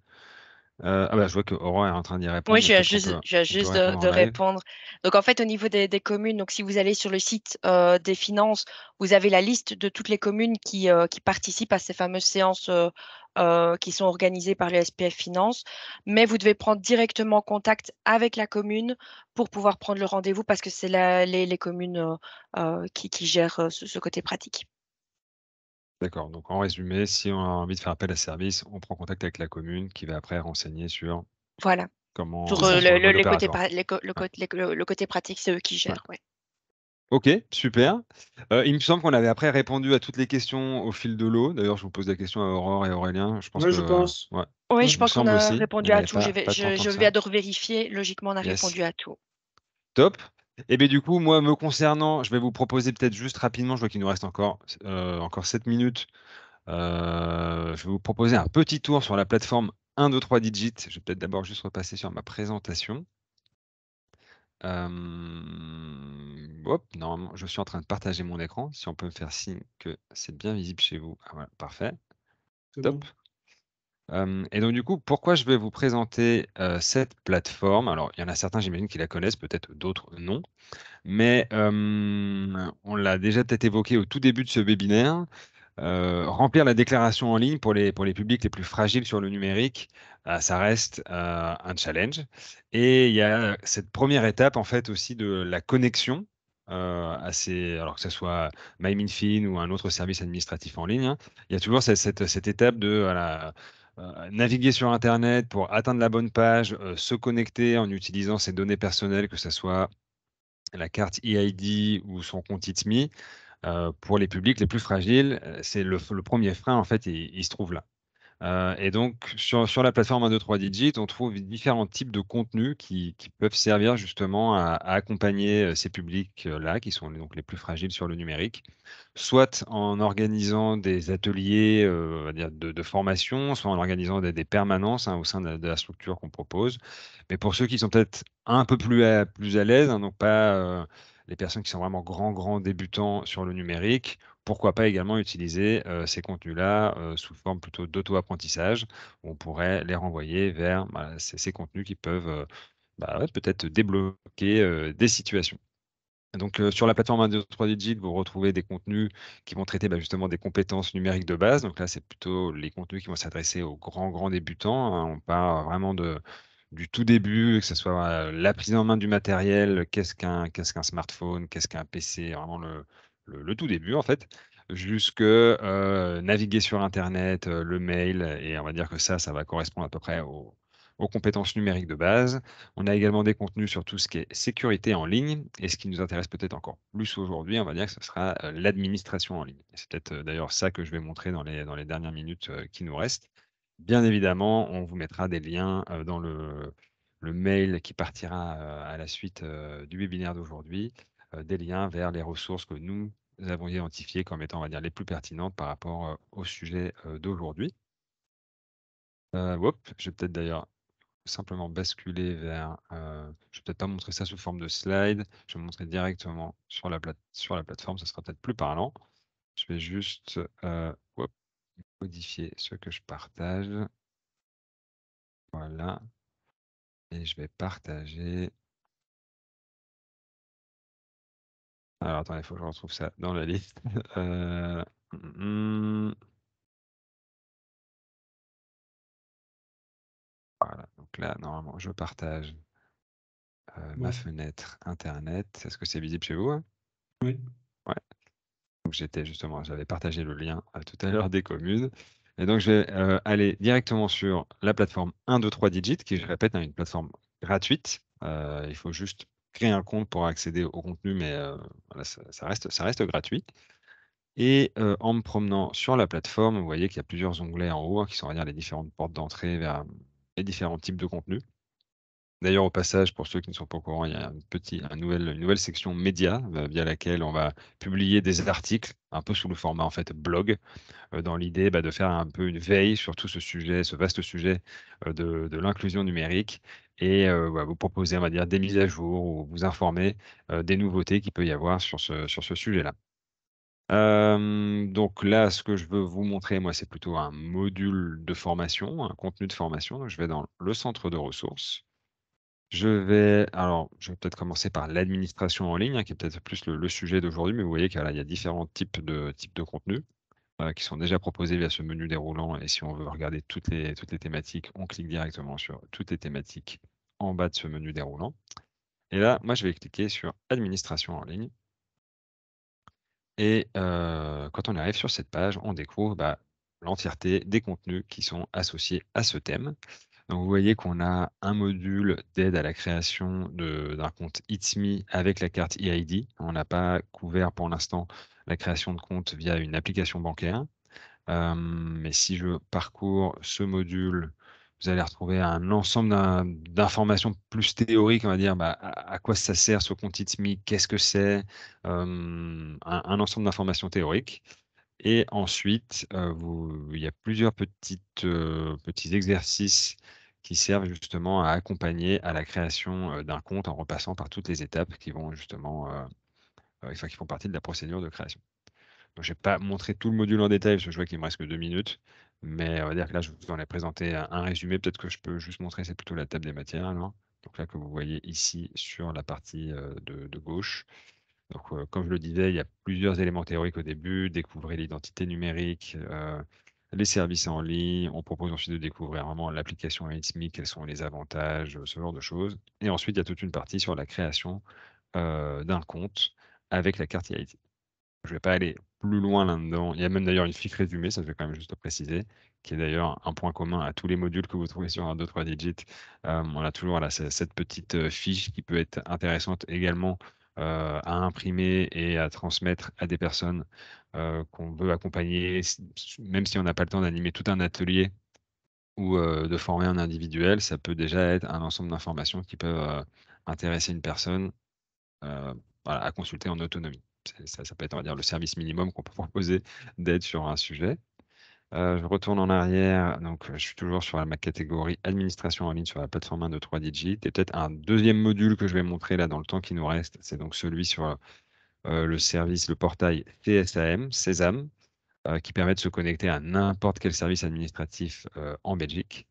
Je vois que Aurore est en train d'y répondre, Oui, mais je viens peut-être juste, je viens on peut juste répondre de en live. répondre. Donc, en fait, au niveau des communes, donc si vous allez sur le site des finances, vous avez la liste de toutes les communes qui participent à ces fameuses séances qui sont organisées par le SPF Finance. Mais vous devez prendre directement contact avec la commune pour pouvoir prendre le rendez-vous parce que c'est les communes qui gèrent ce côté pratique. D'accord, donc en résumé, si on a envie de faire appel à service, on prend contact avec la commune qui va après renseigner sur Voilà. comment, Sur C'est ça. sur le mode les côtés opératoire. Ouais. le côté pratique, c'est eux qui Ouais. gèrent. Ouais. Ok, super. Il me semble qu'on avait après répondu à toutes les questions au fil de l'eau. D'ailleurs, je vous pose la question à Aurore et Aurélien. Je pense Ouais, que, je pense. ouais, Oui, Ouais. je il me pense qu'on semble a aussi. Il répondu n'y en à avait tout. pas tant de Je ça. viens de revérifier. Logiquement, on a Yes. répondu à tout. Top. Et bien du coup, moi, me concernant, je vais vous proposer peut-être juste rapidement, je vois qu'il nous reste encore 7 minutes. Je vais vous proposer un petit tour sur la plateforme 1, 2, 3 Digit. Je vais peut-être d'abord juste repasser sur ma présentation. Hop, normalement, je suis en train de partager mon écran. Si on peut me faire signe que c'est bien visible chez vous. Ah, voilà, parfait. C'est Top. bon. Et donc, du coup, pourquoi je vais vous présenter cette plateforme? Alors, il y en a certains, j'imagine, qui la connaissent, peut-être d'autres non. Mais on l'a déjà peut-être évoqué au tout début de ce webinaire. Remplir la déclaration en ligne pour les publics les plus fragiles sur le numérique, ça reste un challenge. Et il y a cette première étape, en fait, aussi de la connexion alors que ce soit MyMinFin ou un autre service administratif en ligne, hein. Il y a toujours cette étape de voilà, naviguer sur Internet pour atteindre la bonne page, se connecter en utilisant ses données personnelles, que ce soit la carte e-ID ou son compte It's Me. Pour les publics les plus fragiles, c'est le premier frein, en fait, il se trouve là. Et donc, sur la plateforme 1, 2, 3 Digit, on trouve différents types de contenus qui peuvent servir justement à accompagner ces publics-là, qui sont donc les plus fragiles sur le numérique, soit en organisant des ateliers on va dire de formation, soit en organisant des permanences au sein de la structure qu'on propose. Mais pour ceux qui sont peut-être un peu plus à l'aise, donc pas les personnes qui sont vraiment grands débutants sur le numérique, pourquoi pas également utiliser ces contenus-là sous forme plutôt d'auto-apprentissage, où on pourrait les renvoyer vers ces contenus qui peuvent ouais, peut-être débloquer des situations. Donc, sur la plateforme 1, 2, 3 Digit, vous retrouvez des contenus qui vont traiter justement des compétences numériques de base. Donc là, c'est plutôt les contenus qui vont s'adresser aux grands débutants, hein. On part vraiment du tout début, que ce soit la prise en main du matériel, qu'est-ce qu'un smartphone, qu'est-ce qu'un PC, vraiment le tout début en fait, jusque naviguer sur internet, le mail, et on va dire que ça va correspondre à peu près aux compétences numériques de base. On a également des contenus sur tout ce qui est sécurité en ligne, et ce qui nous intéresse peut-être encore plus aujourd'hui, on va dire que ce sera l'administration en ligne. Et c'est peut-être d'ailleurs ça que je vais montrer dans les dernières minutes qui nous restent. Bien évidemment, on vous mettra des liens dans le mail qui partira à la suite du webinaire d'aujourd'hui, des liens vers les ressources que nous avons identifiées comme étant, on va dire, les plus pertinentes par rapport au sujet d'aujourd'hui. Je vais peut-être d'ailleurs simplement basculer vers. Je vais peut-être pas montrer ça sous forme de slide. Je vais montrer directement sur la plateforme. Ça sera peut-être plus parlant. Je vais juste modifier ce que je partage. Voilà. Et je vais partager. Alors attendez, il faut que je retrouve ça dans la liste. Voilà. Donc là, normalement, je partage ma fenêtre Internet. Est-ce que c'est visible chez vous, hein? Oui. Ouais. Donc j'avais partagé le lien tout à l'heure des communes. Et donc je vais aller directement sur la plateforme 1, 2, 3 Digit, qui, je répète, est une plateforme gratuite. Il faut juste créer un compte pour accéder au contenu, mais voilà, ça reste gratuit. Et en me promenant sur la plateforme, vous voyez qu'il y a plusieurs onglets en haut, qui sont, on va dire, les différentes portes d'entrée vers les différents types de contenus. D'ailleurs, au passage, pour ceux qui ne sont pas au courant, il y a une nouvelle section médias via laquelle on va publier des articles, un peu sous le format en fait blog, dans l'idée de faire un peu une veille sur tout ce sujet, ce vaste sujet de l'inclusion numérique, et vous proposer, on va dire, des mises à jour ou vous informer des nouveautés qu'il peut y avoir sur ce sujet-là. Donc là, ce que je veux vous montrer, moi, c'est plutôt un module de formation, un contenu de formation. Donc, je vais dans le centre de ressources. Je vais peut-être commencer par l'administration en ligne, qui est peut-être plus le sujet d'aujourd'hui, mais vous voyez qu'il y a différents types de contenus qui sont déjà proposés via ce menu déroulant. Et si on veut regarder toutes les thématiques, on clique directement sur toutes les thématiques en bas de ce menu déroulant. Et là, moi, je vais cliquer sur administration en ligne. Et quand on arrive sur cette page, on découvre l'entièreté des contenus qui sont associés à ce thème. Donc, vous voyez qu'on a un module d'aide à la création d'un compte It's Me avec la carte eID. On n'a pas couvert pour l'instant la création de compte via une application bancaire. Mais si je parcours ce module, vous allez retrouver un ensemble d'informations plus théoriques, on va dire, à quoi ça sert ce compte It's Me, qu'est-ce que c'est, un ensemble d'informations théoriques. Et ensuite, il y a plusieurs petits exercices qui servent justement à accompagner à la création d'un compte en repassant par toutes les étapes qui vont justement, qui font partie de la procédure de création. Donc, je vais pas montrer tout le module en détail parce que je vois qu'il me reste que 2 minutes, mais on va dire que là, je vous en ai présenté un résumé. Peut-être que je peux juste montrer, c'est plutôt la table des matières alors. Donc là, que vous voyez ici sur la partie de gauche. Donc, comme je le disais, il y a plusieurs éléments théoriques au début. Découvrir l'identité numérique, les services en ligne. On propose ensuite de découvrir vraiment l'application ITSME, quels sont les avantages, ce genre de choses. Et ensuite, il y a toute une partie sur la création d'un compte avec la carte EIT. Je ne vais pas aller plus loin là-dedans. Il y a même d'ailleurs une fiche résumée, ça je vais quand même juste le préciser, qui est d'ailleurs un point commun à tous les modules que vous trouvez sur un 2, 3 Digit. On a toujours cette petite fiche qui peut être intéressante également à imprimer et à transmettre à des personnes qu'on veut accompagner, même si on n'a pas le temps d'animer tout un atelier. ou de former un individuel, ça peut déjà être un ensemble d'informations qui peuvent intéresser une personne voilà, à consulter en autonomie. Ça peut être, on va dire, le service minimum qu'on peut proposer d'aide sur un sujet. Je retourne en arrière, donc je suis toujours sur ma catégorie administration en ligne sur la plateforme 1, 2, 3 Digit. Et peut-être un deuxième module que je vais montrer là dans le temps qui nous reste, c'est donc celui sur le service, le portail CSAM, Sésame, qui permet de se connecter à n'importe quel service administratif en Belgique.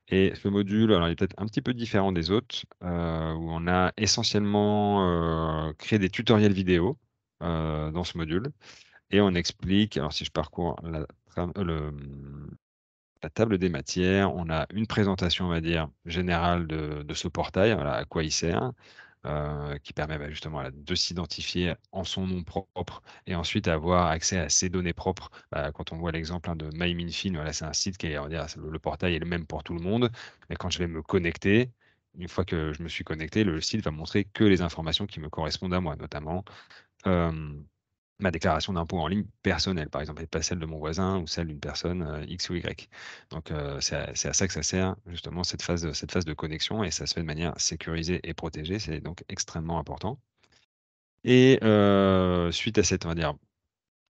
Et ce module, alors, il est peut-être un petit peu différent des autres, où on a essentiellement créé des tutoriels vidéo dans ce module. Et on explique, alors si je parcours la table des matières, on a une présentation, on va dire, générale de ce portail, voilà, à quoi il sert, qui permet justement de s'identifier en son nom propre et ensuite avoir accès à ses données propres. Quand on voit l'exemple de MyMinFin, voilà, c'est un site qui est, on va dire, le portail est le même pour tout le monde, mais quand je vais me connecter, une fois que je me suis connecté, le site va montrer que les informations qui me correspondent à moi, notamment ma déclaration d'impôt en ligne personnelle, par exemple, et pas celle de mon voisin ou celle d'une personne X ou Y. Donc, c'est à ça que ça sert, justement, cette phase de connexion, et ça se fait de manière sécurisée et protégée. C'est donc extrêmement important. Et suite à cette, on va dire,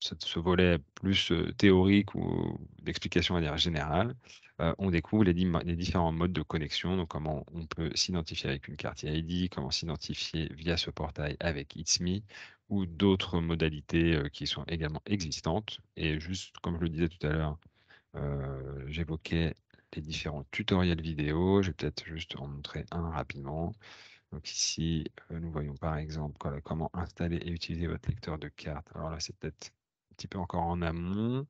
ce volet plus théorique ou d'explication, on va dire, générale, on découvre les différents modes de connexion, donc comment on peut s'identifier avec une carte ID, comment s'identifier via ce portail avec It's Me, ou d'autres modalités qui sont également existantes. Et juste comme je le disais tout à l'heure, j'évoquais les différents tutoriels vidéo. Je vais peut-être juste en montrer un rapidement. Donc ici, nous voyons par exemple comment installer et utiliser votre lecteur de carte. Alors là, c'est peut-être un petit peu encore en amont.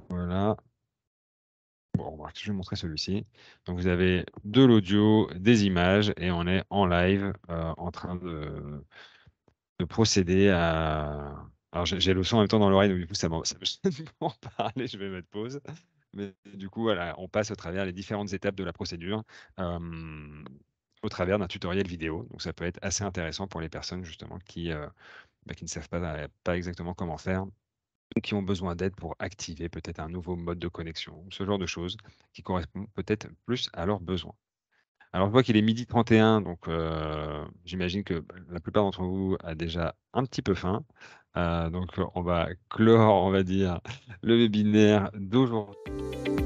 Voilà. Bon, remarque, je vais montrer celui-ci. Donc vous avez de l'audio, des images, et on est en live en train de procéder à... Alors j'ai le son en même temps dans l'oreille, donc du coup ça me gêne pour en parler, je vais mettre pause. Mais du coup, voilà, on passe au travers les différentes étapes de la procédure au travers d'un tutoriel vidéo. Donc ça peut être assez intéressant pour les personnes justement qui ne savent pas exactement comment faire, ou qui ont besoin d'aide pour activer peut-être un nouveau mode de connexion, ce genre de choses qui correspond peut-être plus à leurs besoins. Alors, je vois qu'il est 12h31, donc j'imagine que la plupart d'entre vous a déjà un petit peu faim. Donc, on va clore, on va dire, le webinaire d'aujourd'hui.